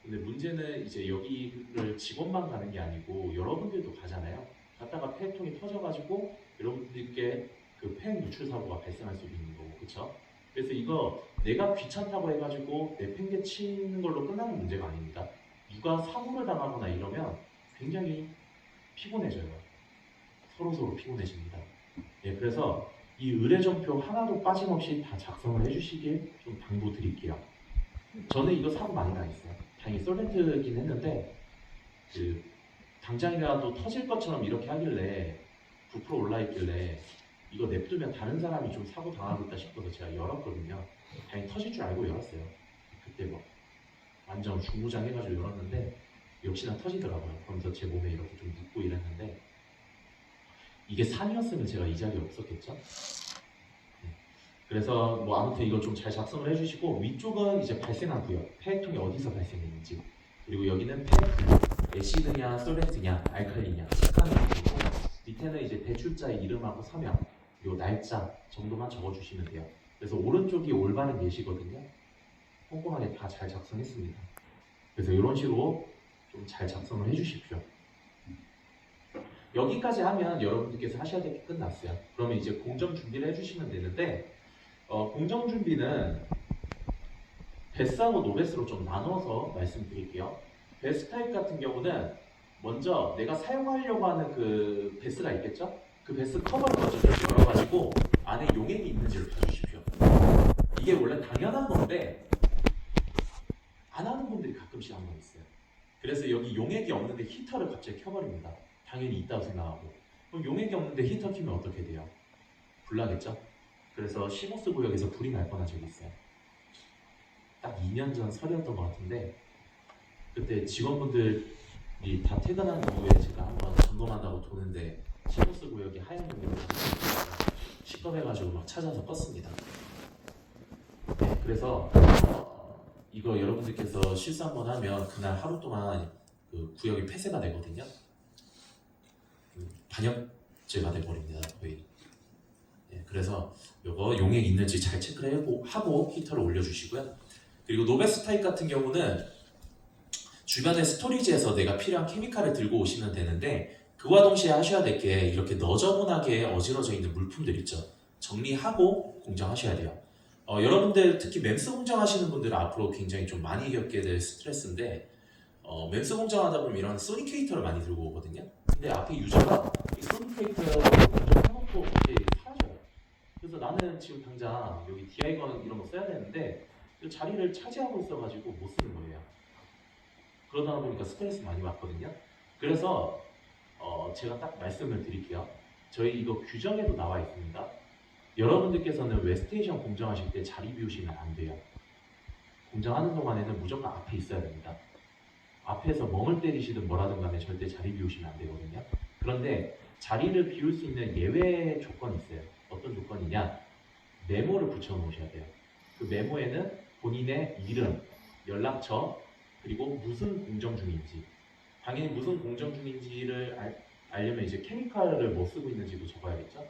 근데 문제는 이제 여기를 직원만 가는 게 아니고 여러분들도 가잖아요. 갔다가 폐통이 터져가지고 여러분들께 그 폐 누출 사고가 발생할 수도 있는 거고, 그쵸? 그래서 이거 내가 귀찮다고 해가지고 내팽개치는 걸로 끝나는 문제가 아닙니다. 누가 사고를 당하거나 이러면 굉장히 피곤해져요. 서로 피곤해집니다. 예, 그래서 이 의뢰전표 하나도 빠짐없이 다 작성을 해주시길 좀 당부드릴게요. 저는 이거 사고 많이 당했어요. 다행히 솔벤트긴 했는데 당장이라도 터질 것처럼 이렇게 하길래 부풀어 올라있길래 이거 냅두면 다른 사람이 좀 사고 당하겠다 싶어서 제가 열었거든요. 다행히 터질 줄 알고 열었어요. 그때 뭐 완전 중무장 해가지고 열었는데 역시나 터지더라고요. 그러면서 제 몸에 이렇게 좀 묻고 이랬는데 이게 산이었으면 제가 이 자리에 없었겠죠? 네. 그래서 뭐 아무튼 이거 좀 잘 작성을 해주시고 위쪽은 이제 발생한 구역, 폐액통이 어디서 발생했는지, 그리고 여기는 폐액 애시드냐 솔벤트냐 알칼리냐 색감이 있고 밑에는 이제 배출자의 이름하고 서명 그리고 날짜 정도만 적어주시면 돼요. 그래서 오른쪽이 올바른 예시거든요. 꼼꼼하게 다 잘 작성했습니다. 그래서 이런 식으로 좀 잘 작성을 해주십시오. 여기까지 하면 여러분들께서 하셔야 될 게 끝났어요. 그러면 이제 공정 준비를 해주시면 되는데 공정 준비는 베스하고 노베스로 좀 나눠서 말씀드릴게요. 베스 타입 같은 경우는 먼저 내가 사용하려고 하는 그 베스가 있겠죠? 그 베스 커버를 먼저 열어가지고 안에 용액이 있는지를 봐주십시오. 이게 원래 당연한 건데 안 하는 분들이 가끔씩 한 번 있어요. 그래서 여기 용액이 없는데 히터를 갑자기 켜버립니다. 당연히 있다고 생각하고. 그럼 용액이 없는데 히터 켜면 어떻게 돼요? 불나겠죠? 그래서 시모스 구역에서 불이 날 뻔한 적이 있어요. 딱 2년 전 설이었던 것 같은데 그때 직원분들이 다 퇴근한 이후에 제가 한번 점검한다고 도는데 시모스 구역이 하얀 용액이 시끄러워가지고 막 찾아서 껐습니다. 네, 그래서 이거 여러분들께서 실수 한번 하면 그날 하루 동안 그 구역이 폐쇄가 되거든요. 반역죄가 돼버립니다 거의. 예, 그래서 이거 용액 있는지 잘 체크를 하고 히터를 올려주시고요. 그리고 노베스 타입 같은 경우는 주변의 스토리지에서 내가 필요한 케미칼을 들고 오시면 되는데, 그와 동시에 하셔야 될 게 이렇게 너저분하게 어지러져 있는 물품들 있죠. 정리하고 공정하셔야 돼요. 여러분들 특히 mem스 공정하시는 분들은 앞으로 굉장히 좀 많이 겪게 될 스트레스인데, mem스 공정하다 보면 이런 소니케이터를 많이 들고 오거든요. 근데 앞에 유저가 이 소니케이터를 공정해놓고 이제 사라져요. 그래서 나는 지금 당장 여기 DI건 이런 거 써야 되는데 그 자리를 차지하고 있어가지고 못 쓰는 거예요. 그러다 보니까 스트레스 많이 받거든요. 그래서 제가 딱 말씀을 드릴게요. 저희 이거 규정에도 나와 있습니다. 여러분들께서는 웨스테이션 공정하실 때 자리 비우시면 안 돼요. 공정하는 동안에는 무조건 앞에 있어야 됩니다. 앞에서 멍을 때리시든 뭐라든 간에 절대 자리 비우시면 안 되거든요. 그런데 자리를 비울 수 있는 예외 조건이 있어요. 어떤 조건이냐? 메모를 붙여 놓으셔야 돼요. 그 메모에는 본인의 이름, 연락처, 그리고 무슨 공정 중인지, 당연히 무슨 공정 중인지를 알려면 이제 케미칼을 뭐 쓰고 있는지도 적어야겠죠.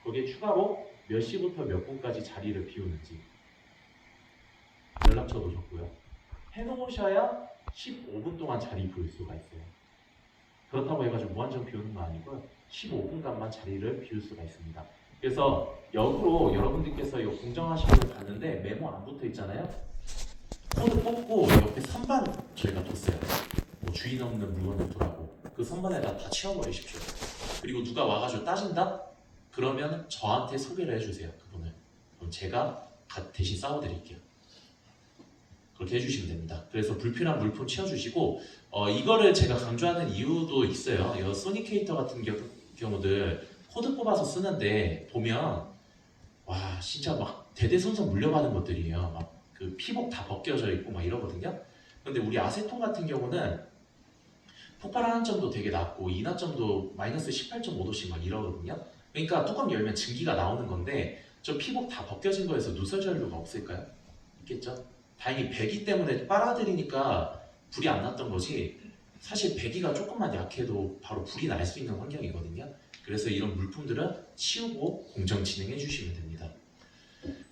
거기에 추가로 몇 시부터 몇 분까지 자리를 비우는지, 연락처도 적고요. 해놓으셔야 15분 동안 자리 비울 수가 있어요. 그렇다고 해가지고 무한정 비우는 거 아니고요. 15분간만 자리를 비울 수가 있습니다. 그래서 역으로 여러분들께서 이 공정하시는 갔는데 메모 안 붙어 있잖아요. 코드 뽑고 옆에 선반 저희가 뒀어요. 뭐 주인 없는 물건을 두라고. 그 선반에다 다 치워버리십시오. 그리고 누가 와가지고 따진다? 그러면 저한테 소개를 해주세요. 그분을. 그럼 제가 대신 싸워드릴게요. 그렇게 해주시면 됩니다. 그래서 불필요한 물품 치워주시고, 이거를 제가 강조하는 이유도 있어요. 이 소니케이터 같은 경우들 코드 뽑아서 쓰는데 보면 와 진짜 막 대대손손 물려받은 것들이에요. 막 그 피복 다 벗겨져 있고 막 이러거든요. 근데 우리 아세톤 같은 경우는 폭발하는 점도 되게 낮고 인하점도 마이너스 18.5도씩 막 이러거든요. 그러니까 뚜껑 열면 증기가 나오는 건데 저 피복 다 벗겨진 거에서 누설전류가 없을까요? 있겠죠? 다행히 배기 때문에 빨아들이니까 불이 안 났던 거지, 사실 배기가 조금만 약해도 바로 불이 날 수 있는 환경이거든요. 그래서 이런 물품들은 치우고 공정 진행해 주시면 됩니다.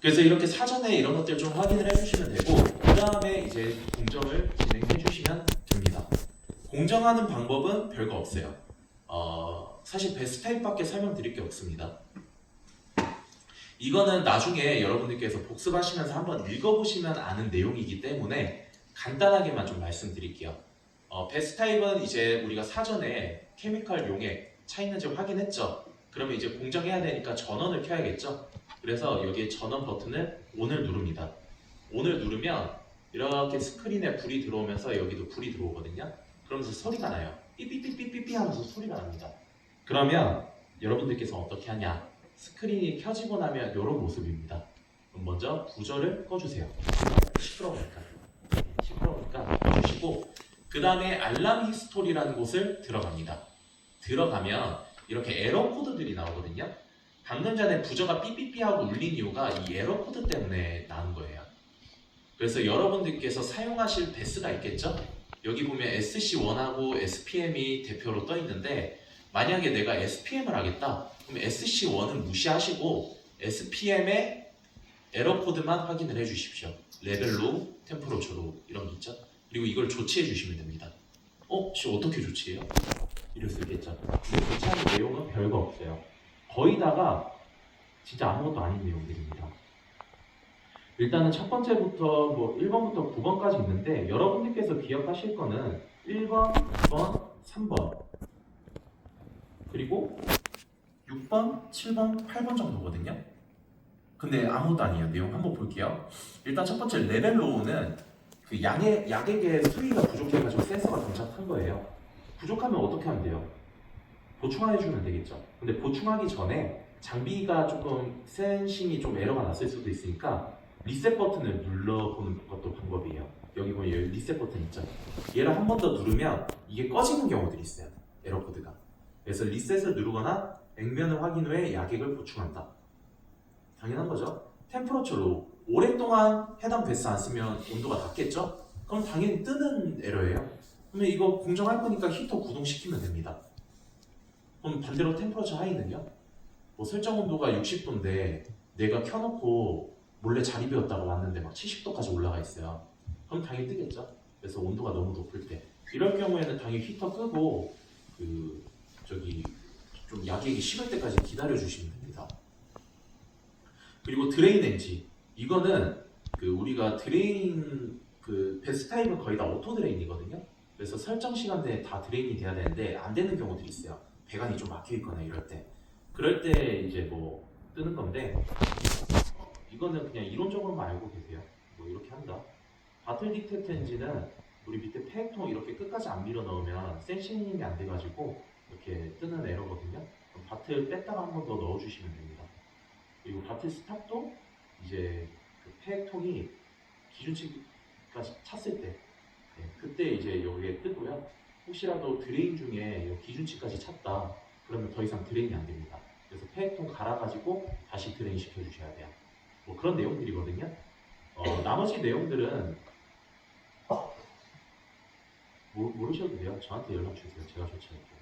그래서 이렇게 사전에 이런 것들 좀 확인을 해주시면 되고, 그 다음에 이제 공정을 진행해 주시면 됩니다. 공정하는 방법은 별거 없어요. 사실 베스트 타입밖에 설명드릴 게 없습니다. 이거는 나중에 여러분들께서 복습하시면서 한번 읽어보시면 아는 내용이기 때문에 간단하게만 좀 말씀드릴게요. 베스트 타입은 이제 우리가 사전에 케미컬 용액 차 있는지 확인했죠. 그러면 이제 공정해야 되니까 전원을 켜야겠죠. 그래서 여기에 전원 버튼을 ON을 누릅니다. ON을 누르면 이렇게 스크린에 불이 들어오면서 여기도 불이 들어오거든요. 그러면서 소리가 나요. 삐삐삐삐삐삐 하면서 소리가 납니다. 그러면 여러분들께서 어떻게 하냐? 스크린이 켜지고 나면 이런 모습입니다. 그럼 먼저 부저를 꺼주세요. 시끄러우니까 꺼주시고, 그 다음에 알람 히스토리라는 곳을 들어갑니다. 들어가면 이렇게 에러 코드들이 나오거든요. 방금 전에 부저가 삐삐삐하고 울린 이유가 이 에러 코드 때문에 나는 거예요. 그래서 여러분들께서 사용하실 베스가 있겠죠? 여기 보면 SC1하고 SPM이 대표로 떠 있는데, 만약에 내가 SPM을 하겠다 그럼 SC1은 무시하시고 SPM의 에러 코드만 확인을 해 주십시오. 레벨로, 템퍼러처로 이런 게 있죠? 그리고 이걸 조치해 주시면 됩니다. 지금 어떻게 조치해요? 이럴 수 있겠죠? 근데 조치하는 내용은 별거 없어요. 거의 다가 진짜 아무것도 아닌 내용들입니다. 일단은 첫 번째부터 뭐 1번부터 9번까지 있는데, 여러분들께서 기억하실 거는 1번, 2번, 3번 그리고 6번, 7번, 8번 정도거든요. 근데 아무것도 아니에요. 내용 한번 볼게요. 일단 첫 번째 레벨로우는 그 약액의 수위가 부족해가지고 센서가 정착한 거예요. 부족하면 어떻게 하면 돼요? 보충해주면 되겠죠. 근데 보충하기 전에 장비가 조금 센싱이 좀 에러가 났을 수도 있으니까 리셋 버튼을 눌러보는 것도 방법이에요. 여기 보면 여기 리셋 버튼 있죠. 얘를 한 번 더 누르면 이게 꺼지는 경우들이 있어요. 에러 코드가. 그래서 리셋을 누르거나 액면을 확인 후에 약액을 보충한다. 당연한 거죠. 템퍼러처로 오랫동안 해당 베스 안 쓰면 온도가 낮겠죠? 그럼 당연히 뜨는 에러예요. 그러면 이거 공정할 거니까 히터 구동시키면 됩니다. 그럼 반대로 템퍼러처 하이는요? 뭐 설정 온도가 60도인데 내가 켜놓고 몰래 자리 비웠다가 왔는데 막 70도까지 올라가 있어요. 그럼 당연히 뜨겠죠? 그래서 온도가 너무 높을 때 이럴 경우에는 당연히 히터 끄고 그 저기 좀 야기기 식을 때까지 기다려 주시면 됩니다. 그리고 드레인 엔지 이거는 그 우리가 드레인 그 베스 타입은 거의 다 오토 드레인이거든요. 그래서 설정 시간대에 다 드레인이 돼야 되는데 안 되는 경우들이 있어요. 배관이 좀 막혀 있거나 이럴 때. 그럴 때 이제 뭐 뜨는 건데 이거는 그냥 이론적으로만 알고 계세요. 뭐 이렇게 한다. 바틀 디텍터 엔진은 우리 밑에 폐액통 이렇게 끝까지 안 밀어 넣으면 센싱이 안 돼가지고 이렇게 뜨는 에러거든요. 그럼 바틀 뺐다가 한 번 더 넣어주시면 됩니다. 그리고 바틀 스탑도 이제 그 폐액통이 기준치까지 찼을 때 그때 이제 여기에 뜨고요. 혹시라도 드레인 중에 기준치까지 찼다 그러면 더 이상 드레인이 안 됩니다. 그래서 폐액통 갈아가지고 다시 드레인 시켜주셔야 돼요. 뭐 그런 내용들이거든요. 나머지 내용들은 모르셔도 돼요. 저한테 연락 주세요. 제가 조치할게요.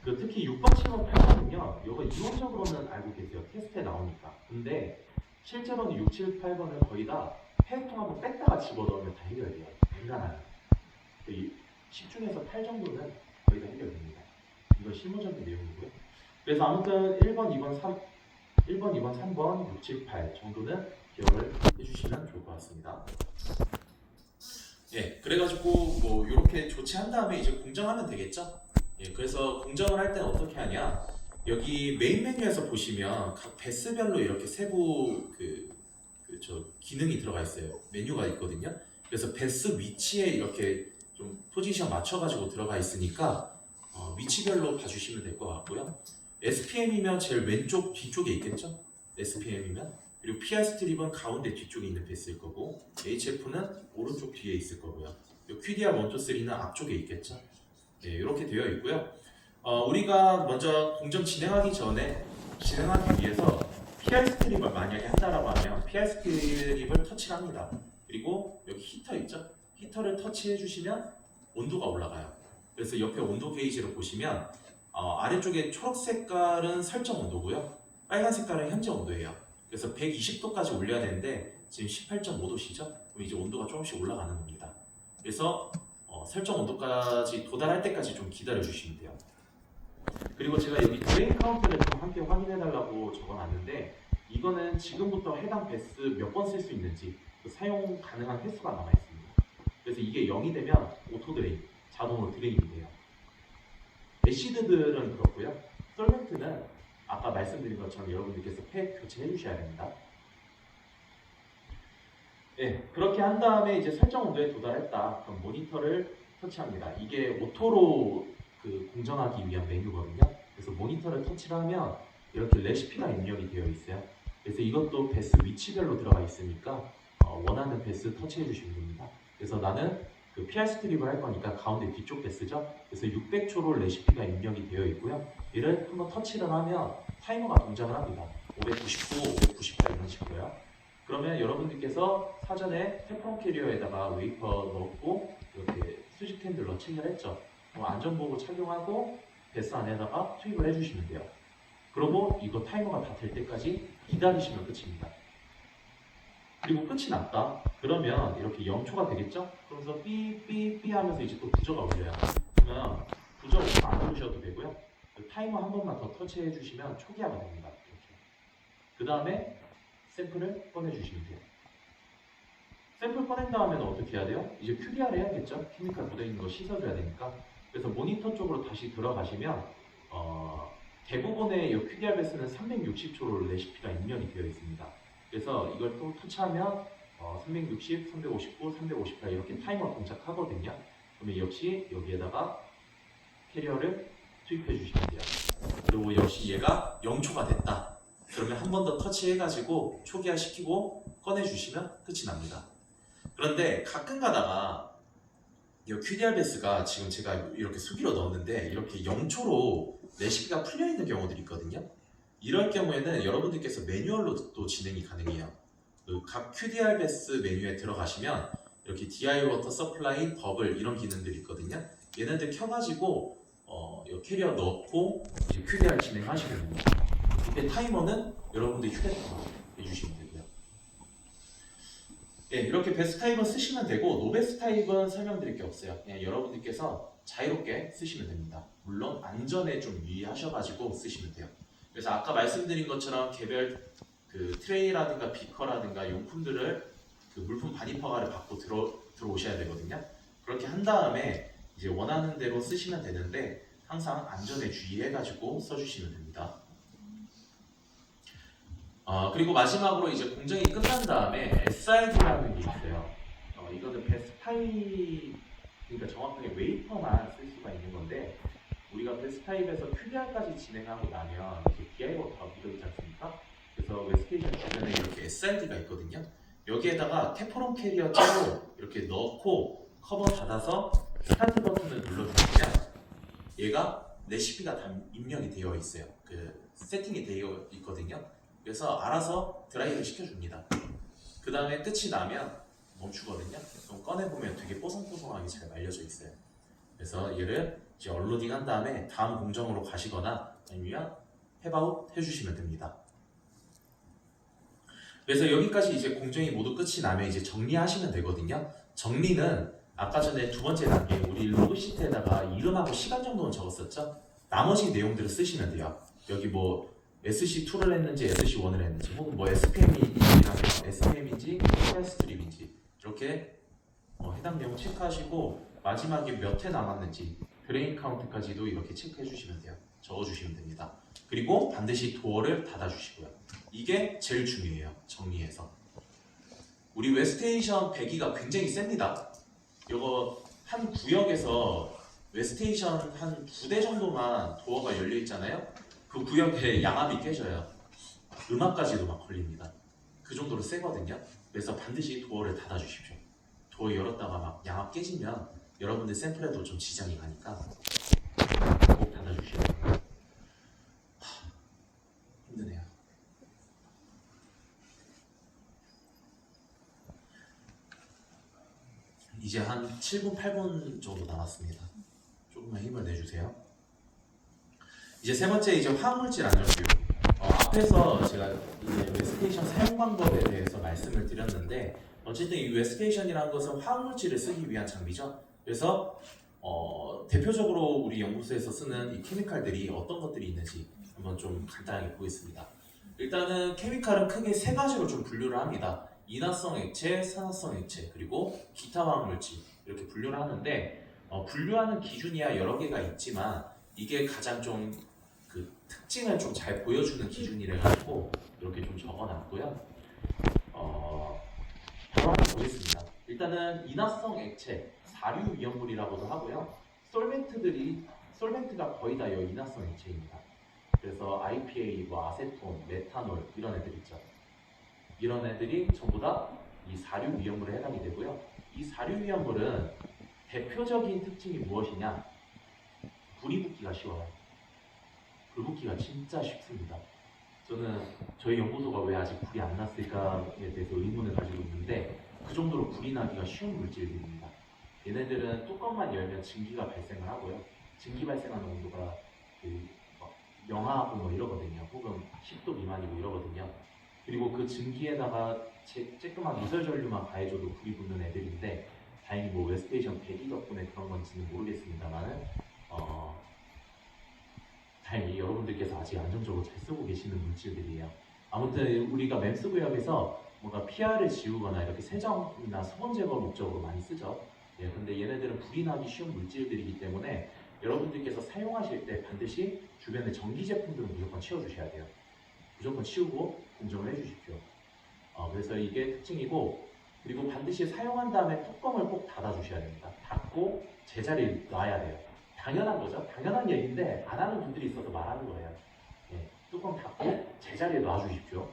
그 특히 6번, 7번, 8번은요. 이거 이론적으로는 알고 계세요. 테스트에 나오니까. 근데 실제로는 6, 7, 8번은 거의 다 폐액통 한번 뺐다가 집어넣으면 다 해결돼요. 간단하게. 10 중에서 8 정도는 거의 다 해결됩니다. 이건 실무적인 내용이고요. 그래서 아무튼 1번, 2번, 3번, 6, 7, 8 정도는 기억을 해주시면 좋을 것 같습니다. 예, 그래가지고 뭐 이렇게 조치한 다음에 이제 공정하면 되겠죠? 예, 그래서 공정을 할 때는 어떻게 하냐? 여기 메인 메뉴에서 보시면 각 베스별로 이렇게 세부 저 기능이 들어가 있어요. 메뉴가 있거든요. 그래서 베스 위치에 이렇게 좀 포지션 맞춰가지고 들어가 있으니까 위치별로 봐주시면 될 것 같고요. SPM이면 제일 왼쪽 뒤쪽에 있겠죠? SPM이면 그리고 PR 스트립은 가운데 뒤쪽에 있는 베스일 거고 HF는 오른쪽 뒤에 있을 거고요. QDR 1, 2, 3는 앞쪽에 있겠죠? 네, 이렇게 되어 있고요. 우리가 먼저 공정 진행하기 전에 진행하기 위해서 PR 스트립을 만약에 한다라고 하면 PR 스트립을 터치를 합니다. 그리고 여기 히터 있죠? 히터를 터치해 주시면 온도가 올라가요. 그래서 옆에 온도 게이지를 보시면 아래쪽에 초록 색깔은 설정 온도고요. 빨간 색깔은 현재 온도예요. 그래서 120도까지 올려야 되는데 지금 18.5도시죠? 그럼 이제 온도가 조금씩 올라가는 겁니다. 그래서 설정 온도까지 도달할 때까지 좀 기다려 주시면 돼요. 그리고 제가 여기 드레인 카운트를 좀 함께 확인해 달라고 적어놨는데 이거는 지금부터 해당 베스 몇 번 쓸 수 있는지 사용 가능한 횟수가 남아 있습니다. 그래서 이게 0이 되면 오토 드레인, 자동으로 드레인이 돼요. 애시드들은 그렇고요. 솔벤트는 아까 말씀드린 것처럼 여러분들께서 팩 교체해 주셔야 됩니다. 네, 그렇게 한 다음에 이제 설정 온도에 도달했다. 그럼 모니터를 터치합니다. 이게 오토로 공정하기 위한 메뉴거든요. 그래서 모니터를 터치를 하면 이렇게 레시피가 입력이 되어 있어요. 그래서 이것도 베스 위치별로 들어가 있으니까 원하는 베스 터치해 주시면 됩니다. 그래서 나는 PR 스트립을 할 거니까 가운데 뒤쪽 베스죠. 그래서 600초로 레시피가 입력이 되어 있고요. 얘를 한번 터치를 하면 타이머가 동작을 합니다. 599, 598 이런 식으로요. 그러면 여러분들께서 사전에 테프론 캐리어에다가 웨이퍼 넣고 이렇게 수직 핸들러 체결했죠. 안전보호 착용하고 베스 안에다가 투입을 해주시면 돼요. 그리고 이거 타이머가 다 될 때까지 기다리시면 끝입니다. 그리고 끝이 났다. 그러면 이렇게 0초가 되겠죠? 그러면서 삐삐삐 하면서 이제 또 부저가 울려요. 그러면 부저 안 누르셔도 되고요. 타이머 한 번만 더 터치해 주시면 초기화가 됩니다. 이렇게. 그 다음에 샘플을 꺼내주시면 돼요. 샘플 꺼낸 다음에는 어떻게 해야 돼요? 이제 QDR 해야겠죠? 케미칼 묻어있는 거 씻어줘야 되니까. 그래서 모니터 쪽으로 다시 들어가시면 대부분의 이 QDR 베스는 360초로 레시피가 입력이 되어 있습니다. 그래서 이걸 또 터치하면 360, 359, 358 이렇게 타이머 동작하거든요. 그러면 역시 여기에다가 캐리어를 투입해 주시면 돼요. 그리고 역시 얘가 0초가 됐다. 그러면 한 번 더 터치해가지고 초기화 시키고 꺼내주시면 끝이 납니다. 그런데 가끔 가다가 이 QDR 베스가 지금 제가 이렇게 수기로 넣었는데 이렇게 0초로 레시피가 풀려있는 경우들이 있거든요. 이럴 경우에는 여러분들께서 매뉴얼로 또 진행이 가능해요. 각 QDR 베스 메뉴에 들어가시면 이렇게 DI 워터 서플라이, 버블 이런 기능들이 있거든요. 얘네들 켜가지고 이 캐리어 넣고 이제 QDR 진행하시면 됩니다. 이때 타이머는 여러분들 휴대폰 해주시면 되고요. 예, 이렇게 베스트 타입은 쓰시면 되고 노베스트 타입은 설명드릴 게 없어요. 그냥 여러분들께서 자유롭게 쓰시면 됩니다. 물론 안전에 좀 유의하셔가지고 쓰시면 돼요. 그래서 아까 말씀드린 것처럼 개별 그 트레이라든가 비커라든가 용품들을 그 물품 반입 허가를 받고 들어오셔야 되거든요. 그렇게 한 다음에 이제 원하는 대로 쓰시면 되는데 항상 안전에 주의해가지고 써주시면 됩니다. 그리고 마지막으로 이제 공정이 끝난 다음에 SRD라는 게 있어요. 이거는 베스트 타입, 그러니까 정확하게 웨이퍼만 쓸 수가 있는 건데 우리가 베스트 타입에서 QDR까지 진행하고 나면 이제 DI 워터가 묻어있지 않습니까? 그래서 웨스테이션 주변에 이렇게 SRD가 있거든요. 여기에다가 테프론 캐리어 째로 이렇게 넣고 커버 닫아서 스타트 버튼을 눌러주시면 얘가 레시피가 다 입력이 되어 있어요. 그 세팅이 되어 있거든요. 그래서 알아서 드라이를 시켜줍니다. 그 다음에 끝이 나면 멈추거든요. 그럼 꺼내보면 되게 뽀송뽀송하게 잘 말려져 있어요. 그래서 얘를 이제 언로딩 한 다음에 다음 공정으로 가시거나 아니면 탭아웃 해주시면 됩니다. 그래서 여기까지 이제 공정이 모두 끝이 나면 이제 정리하시면 되거든요. 정리는 아까 전에 두 번째 단계 우리 로그 시트에다가 이름하고 시간 정도는 적었었죠. 나머지 내용들을 쓰시면 돼요. 여기 뭐 SC2를 했는지 SC1을 했는지 혹은 뭐 SPM인지 스트립인지 이렇게 해당 내용 체크하시고 마지막에 몇 회 남았는지 드레인 카운트까지도 이렇게 체크해 주시면 돼요. 적어주시면 됩니다. 그리고 반드시 도어를 닫아주시고요. 이게 제일 중요해요. 정리해서 우리 웨스테이션 배기가 굉장히 셉니다. 이거 한 구역에서 웨스테이션 한 2대 정도만 도어가 열려 있잖아요. 그 구역에 양압이 깨져요. 음압까지도 막 걸립니다. 그 정도로 세거든요. 그래서 반드시 도어를 닫아주십시오. 도어 열었다가 막 양압 깨지면 여러분들 샘플에도 좀 지장이 가니까 꼭 닫아주셔야 돼요. 힘드네요. 이제 한 7분, 8분 정도 남았습니다. 조금만 힘을 내주세요. 이제 세 번째 이제 화학물질 안전교육. 앞에서 제가 이제 웨스테이션 사용 방법에 대해서 말씀을 드렸는데 어쨌든 이 웨스테이션이라는 것은 화학물질을 쓰기 위한 장비죠. 그래서 대표적으로 우리 연구소에서 쓰는 이 케미칼들이 어떤 것들이 있는지 한번 좀 간단하게 보겠습니다. 일단은 케미칼은 크게 세 가지로 좀 분류를 합니다. 인화성 액체, 산화성 액체, 그리고 기타 화학물질 이렇게 분류를 하는데 분류하는 기준이야 여러 개가 있지만 이게 가장 좀 그 특징을 좀 잘 보여주는 기준이라 가지고 이렇게 좀 적어놨고요. 바로 한번 보겠습니다. 일단은 인화성 액체, 사류 위험물이라고도 하고요. 솔벤트가 거의 다 이 인화성 액체입니다. 그래서 IPA, 뭐 아세톤, 메탄올 이런 애들 있죠. 이런 애들이 전부 다 이 사류 위험물에 해당이 되고요. 이 사류 위험물은 대표적인 특징이 무엇이냐? 불이 붙기가 쉬워요. 불 붙기가 진짜 쉽습니다. 저는 저희 연구소가 왜 아직 불이 안 났을까에 대해서 의문을 가지고 있는데 그 정도로 불이 나기가 쉬운 물질들입니다. 얘네들은 뚜껑만 열면 증기가 발생을 하고요. 증기 발생하는 온도가 영하고 뭐 이러거든요. 혹은 10도 미만이고 이러거든요. 그리고 그 증기에다가 쬐끄만 미설전류만 가해줘도 불이 붙는 애들인데 다행히 뭐 웨스테이션 배기 덕분에 그런 건지는 모르겠습니다만은 다행히 여러분들께서 아직 안정적으로 잘 쓰고 계시는 물질들이에요. 아무튼 우리가 맵스 구역에서 뭔가 PR을 지우거나 이렇게 세정이나 소금 제거 목적으로 많이 쓰죠. 근데 얘네들은 불이 나기 쉬운 물질들이기 때문에 여러분들께서 사용하실 때 반드시 주변에 전기 제품들은 무조건 치워주셔야 돼요. 무조건 치우고 공정을 해주십시오. 그래서 이게 특징이고 그리고 반드시 사용한 다음에 뚜껑을 꼭 닫아주셔야 됩니다. 닫고 제자리에 놔야 돼요. 당연한 거죠. 당연한 얘기인데 안 하는 분들이 있어서 말하는 거예요. 뚜껑 닫고 제자리에 놔주십시오.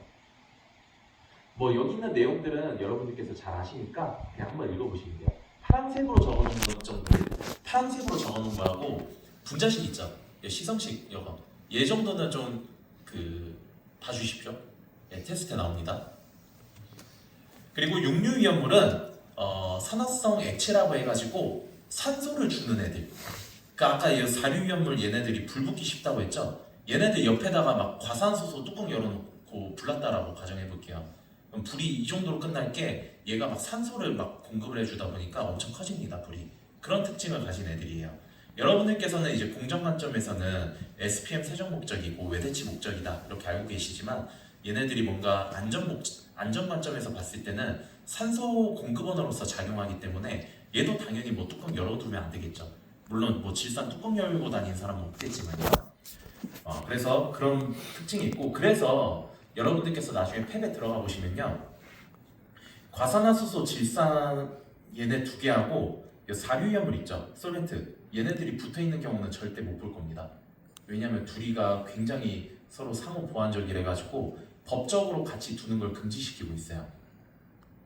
뭐 여기 있는 내용들은 여러분들께서 잘 아시니까 그냥 한번 읽어보시면 돼요. 파란색으로 적어놓은 것 정도, 파란색으로 적어놓은 거하고 분자식 있죠. 시성식 이거. 얘 정도는 좀 봐주십시오. 예, 테스트에 나옵니다. 그리고 육류 위험물은 산화성 액체라고 해가지고 산소를 주는 애들. 그러니까 아까 이 사류 위험물 얘네들이 불 붙기 쉽다고 했죠. 얘네들 옆에다가 막 과산수소 뚜껑 열어놓고 불났다라고 가정해 볼게요. 그럼 불이 이 정도로 끝날 게 얘가 막 산소를 막 공급을 해주다 보니까 엄청 커집니다. 불이. 그런 특징을 가진 애들이에요. 여러분들께서는 이제 공정 관점에서는 SPM 세정 목적이고 외대치 목적이다 이렇게 알고 계시지만 얘네들이 뭔가 안전 관점에서 봤을 때는 산소 공급원으로서 작용하기 때문에 얘도 당연히 뭐 뚜껑 열어두면 안 되겠죠. 물론 뭐 질산 뚜껑 열고 다니는 사람은 없겠지만요. 그래서 그런 특징이 있고, 그래서 여러분들께서 나중에 팩에 들어가 보시면요, 과산화수소, 질산 얘네 두 개하고 사류 위험물 있죠, 솔벤트, 얘네들이 붙어 있는 경우는 절대 못 볼 겁니다. 왜냐하면 둘이가 굉장히 서로 상호 보완적이래 가지고 법적으로 같이 두는 걸 금지시키고 있어요.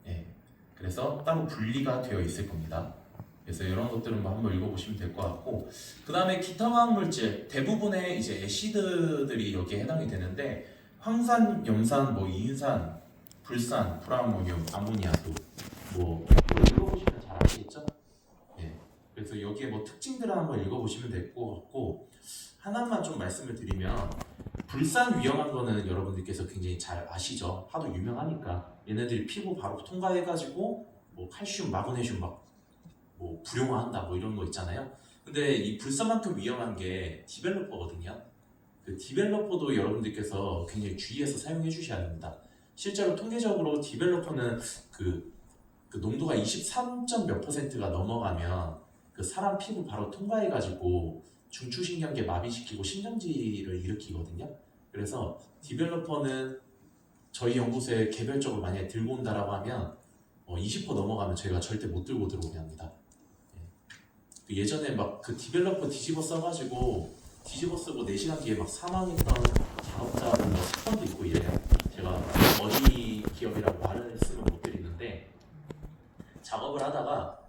예, 그래서 따로 분리가 되어 있을 겁니다. 그래서 이런 것들은 한번 읽어보시면 될 것 같고, 그 다음에 기타 화학물질 대부분의 이제 애시드들이 여기에 해당이 되는데, 황산, 염산, 뭐 이인산, 불산, 프라모늄, 아모니아도 뭐 읽어보시면 잘 아시겠죠? 예. 그래서 여기에 뭐 특징들을 한번 읽어보시면 될 것 같고, 하나만 좀 말씀을 드리면, 불산 위험한 거는 여러분들께서 굉장히 잘 아시죠? 하도 유명하니까. 얘네들이 피부 바로 통과해가지고 뭐 칼슘, 마그네슘 막 뭐 불용화한다 뭐 이런 거 있잖아요. 근데 이 불산만큼 위험한 게 디벨로퍼거든요. 그 디벨로퍼도 여러분들께서 굉장히 주의해서 사용해 주셔야 됩니다. 실제로 통계적으로 디벨로퍼는 그 농도가 23점 몇 %가 넘어가면 그 사람 피부 바로 통과해가지고 중추신경계 마비시키고 신경질을 일으키거든요. 그래서 디벨로퍼는 저희 연구소에 개별적으로 만약에 들고 온다라고 하면 20% 넘어가면 저희가 절대 못 들고 들어오게 합니다. 예전에 막 그 디벨로퍼 뒤집어 써가지고 뒤집어 쓰고 4시간 뒤에 막 사망했던 작업자분 뭐 사건도 있고 이래요. 제가 어디 기업이라고 말을 쓰면 못 드리는데, 작업을 하다가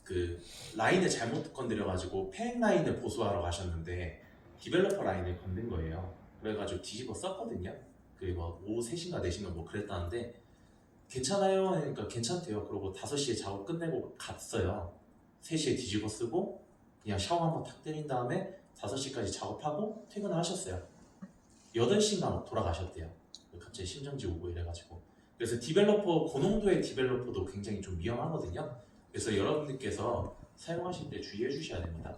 그 라인을 잘못 건드려가지고 펜 라인을 보수하러 가셨는데 디벨로퍼 라인을 건든 거예요. 그래가지고 뒤집어 썼거든요. 그게 막 오후 3시인가 4시인가 뭐 그랬다는데, 괜찮아요? 하니까 괜찮대요. 그러고 5시에 작업 끝내고 갔어요. 3시에 뒤집어 쓰고 그냥 샤워 한번 탁 때린 다음에 5시까지 작업하고 퇴근을 하셨어요. 8시인가 돌아가셨대요. 갑자기 심정지 오고 이래가지고. 그래서 디벨로퍼, 고농도의 디벨로퍼도 굉장히 좀 위험하거든요. 그래서 여러분들께서 사용하실 때 주의해 주셔야 됩니다.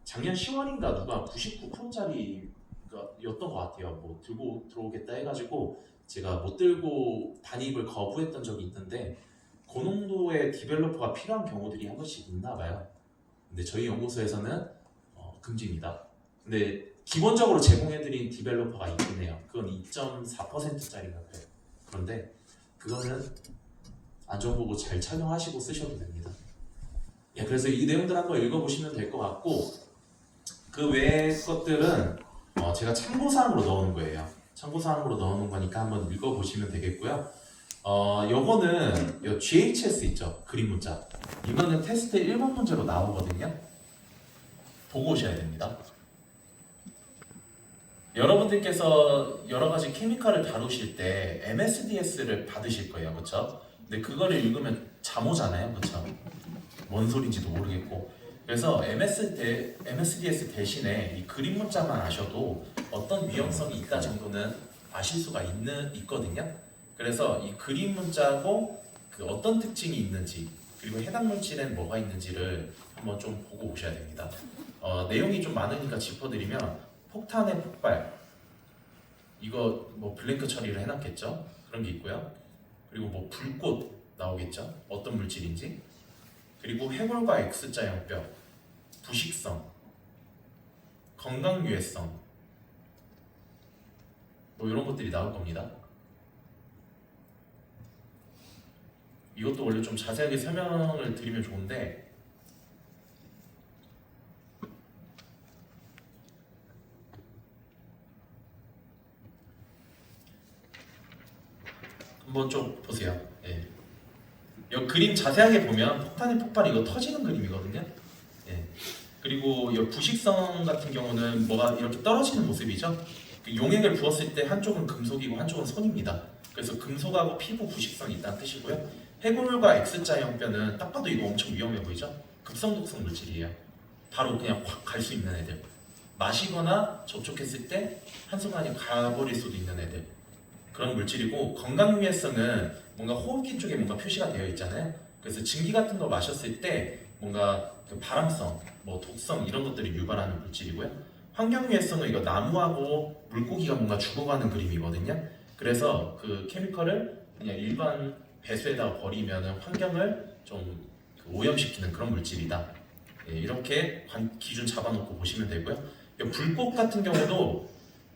작년 10월인가 누가 99%짜리였던 것 같아요. 뭐 들고 들어오겠다 해가지고 제가 못 들고 반입을 거부했던 적이 있는데, 고농도의 디벨로퍼가 필요한 경우들이 한 번씩 있나 봐요. 근데 저희 연구소에서는 금지입니다. 근데 기본적으로 제공해드린 디벨로퍼가 있긴 해요. 그건 2.4%짜리가 그래요. 그런데 그거는 안전보고 잘 착용하시고 쓰셔도 됩니다. 예, 그래서 이 내용들 한번 읽어보시면 될 것 같고, 그 외의 것들은 제가 참고사항으로 넣어놓은 거예요. 참고사항으로 넣어놓은 거니까 한번 읽어보시면 되겠고요. 요거는 요 GHS 있죠? 그림 문자. 이거는 테스트 1번 문제로 나오거든요. 보고 오셔야 됩니다. 여러분들께서 여러 가지 케미칼을 다루실 때 MSDS를 받으실 거예요. 그렇죠? 근데 그거를 읽으면 잠오잖아요. 그렇죠? 뭔 소린지도 모르겠고. 그래서 MSDS 대신에 이 그림 문자만 아셔도 어떤 위험성이 있다 정도는 아실 수가 있거든요. 그래서 이 그림 문자고 그 어떤 특징이 있는지, 그리고 해당 물질엔 뭐가 있는지를 한번 좀 보고 오셔야 됩니다. 내용이 좀 많으니까 짚어드리면, 폭탄의 폭발, 이거 뭐 블랭크 처리를 해놨겠죠? 그런 게 있고요. 그리고 뭐 불꽃 나오겠죠? 어떤 물질인지. 그리고 해골과 X자형뼈, 부식성, 건강유해성, 뭐 이런 것들이 나올 겁니다. 이것도 원래 좀 자세하게 설명을 드리면 좋은데, 한번 좀 보세요. 예. 이 그림 자세하게 보면 폭탄의 폭발, 이거 터지는 그림이거든요. 예. 그리고 이 부식성 같은 경우는 뭐가 이렇게 떨어지는 모습이죠. 그 용액을 부었을 때 한쪽은 금속이고 한쪽은 손입니다. 그래서 금속하고 피부 부식성이 있다는 뜻이고요. 해골과 X자 형뼈는 딱 봐도 이거 엄청 위험해 보이죠? 급성독성 물질이에요. 바로 그냥 확 갈 수 있는 애들. 마시거나 접촉했을 때 한순간에 가버릴 수도 있는 애들. 그런 물질이고, 건강 유해성은 뭔가 호흡기 쪽에 뭔가 표시가 되어 있잖아요. 그래서 증기 같은 거 마셨을 때 뭔가 그 발암성, 뭐 독성 이런 것들을 유발하는 물질이고요. 환경 유해성은 이거 나무하고 물고기가 뭔가 죽어가는 그림이거든요. 그래서 그 케미컬을 그냥 일반 배수에다가 버리면 환경을 좀 오염시키는 그런 물질이다. 예, 이렇게 기준 잡아놓고 보시면 되고요. 불꽃 같은 경우도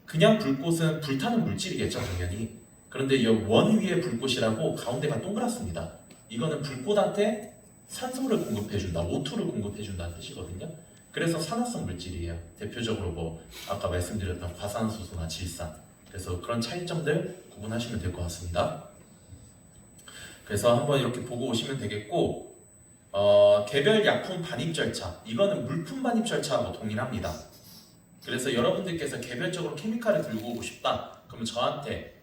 그냥 불꽃은 불타는 물질이겠죠, 당연히. 그런데 이 원 위에 불꽃이라고 가운데가 동그랗습니다. 이거는 불꽃한테 산소를 공급해준다, O2를 공급해준다는 뜻이거든요. 그래서 산화성 물질이에요. 대표적으로 뭐 아까 말씀드렸던 과산화수소나 질산. 그래서 그런 차이점들 구분하시면 될 것 같습니다. 그래서 한번 이렇게 보고 오시면 되겠고, 개별 약품 반입 절차, 이거는 물품 반입 절차하고 동일합니다. 그래서 여러분들께서 개별적으로 케미칼을 들고 오고 싶다, 그러면 저한테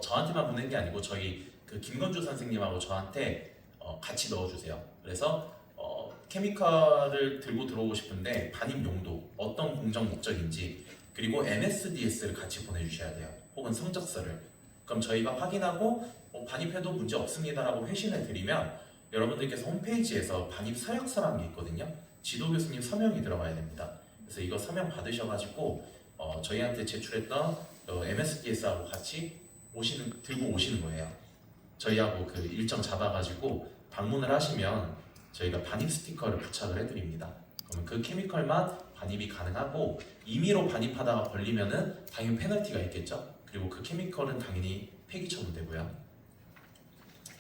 저한테만 보낸 게 아니고 저희 그 김건주 선생님하고 저한테 같이 넣어주세요. 그래서 케미칼을 들고 들어오고 싶은데 반입 용도, 어떤 공정 목적인지, 그리고 MSDS를 같이 보내주셔야 돼요. 혹은 성적서를. 그럼 저희가 확인하고 반입해도 문제 없습니다라고 회신을 드리면 여러분들께서 홈페이지에서 반입 서약서라는 게 있거든요. 지도 교수님 서명이 들어가야 됩니다. 그래서 이거 서명 받으셔가지고 저희한테 제출했던 MSDS하고 같이 들고 오시는 거예요. 저희하고 그 일정 잡아가지고 방문을 하시면 저희가 반입 스티커를 부착을 해드립니다. 그러면 그 케미컬만 반입이 가능하고, 임의로 반입하다가 걸리면은 당연히 페널티가 있겠죠. 그리고 그 케미컬은 당연히 폐기 처분되고요.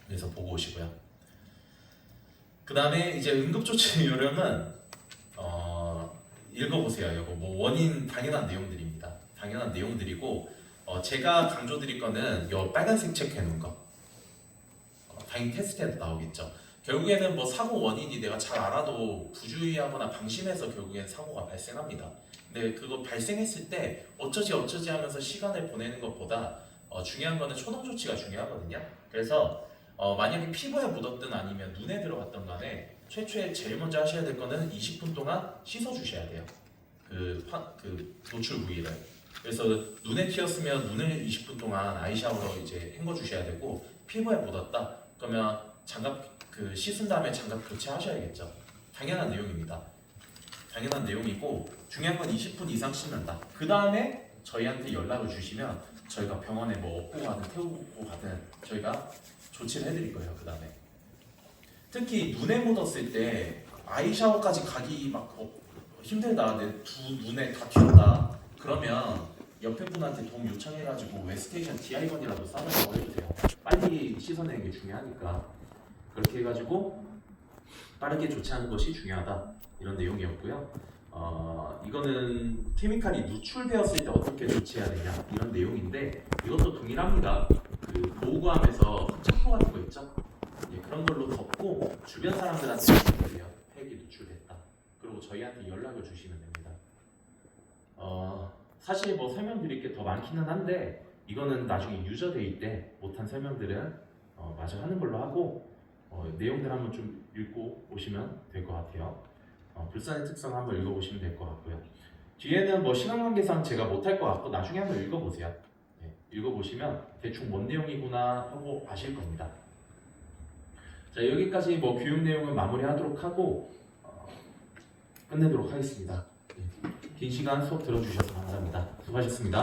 그래서 보고 오시고요. 그 다음에 이제 응급조치 요령은 읽어보세요. 이거 뭐 원인 당연한 내용들입니다. 당연한 내용들이고, 제가 강조드릴 거는 요 빨간색 체크해 놓은 거. 당연히 테스트해도 나오겠죠. 결국에는 뭐 사고 원인이 내가 잘 알아도 부주의하거나 방심해서 결국엔 사고가 발생합니다. 근데 그거 발생했을 때 어쩌지 하면서 시간을 보내는 것보다 중요한 거는 초동 조치가 중요하거든요. 그래서 만약에 피부에 묻었든 아니면 눈에 들어갔든 간에 최초에 제일 먼저 하셔야 될 거는 20분 동안 씻어 주셔야 돼요. 그 노출 부위를. 그래서 눈에 튀었으면 눈을 20분 동안 아이샤워로 이제 헹궈 주셔야 되고, 피부에 묻었다 그러면 장갑 씻은 다음에 장갑 교체하셔야겠죠. 당연한 내용입니다. 당연한 내용이고, 중요한 건 20분 이상 씻는다. 그 다음에 저희한테 연락을 주시면 저희가 병원에 뭐 업고 가든 태우고 가든 저희가 조치를 해드릴 거예요. 그 다음에 특히 눈에 묻었을 때 아이샤워까지 가기 막 힘들다, 내 두 눈에 다 튀었다, 그러면 옆에 분한테 도움 요청해가지고 웨스테이션 DI건이라도 싸달라고 해도 돼요. 빨리 씻어내는 게 중요하니까. 그렇게 해가지고 빠르게 조치하는 것이 중요하다, 이런 내용이었고요. 이거는 케미칼이 누출되었을 때 어떻게 조치해야 되냐, 이런 내용인데, 이것도 동일합니다. 그 보호구함에서 흡착포 같은 거 있죠? 예, 그런 걸로 덮고 주변 사람들한테 말씀드려요. 팩이 누출됐다. 그리고 저희한테 연락을 주시면 됩니다. 사실 뭐 설명드릴 게 더 많기는 한데, 이거는 나중에 유저 데이 때 못한 설명들은 마저 하는 걸로 하고, 내용들 한번 좀 읽고 오시면 될 것 같아요. 불산의 특성 한번 읽어보시면 될 것 같고요. 뒤에는 뭐 시간 관계상 제가 못할 것 같고 나중에 한번 읽어보세요. 네, 읽어보시면 대충 뭔 내용이구나 하고 아실 겁니다. 자, 여기까지 뭐 교육 내용을 마무리하도록 하고 끝내도록 하겠습니다. 네, 긴 시간 수업 들어주셔서 감사합니다. 수고하셨습니다.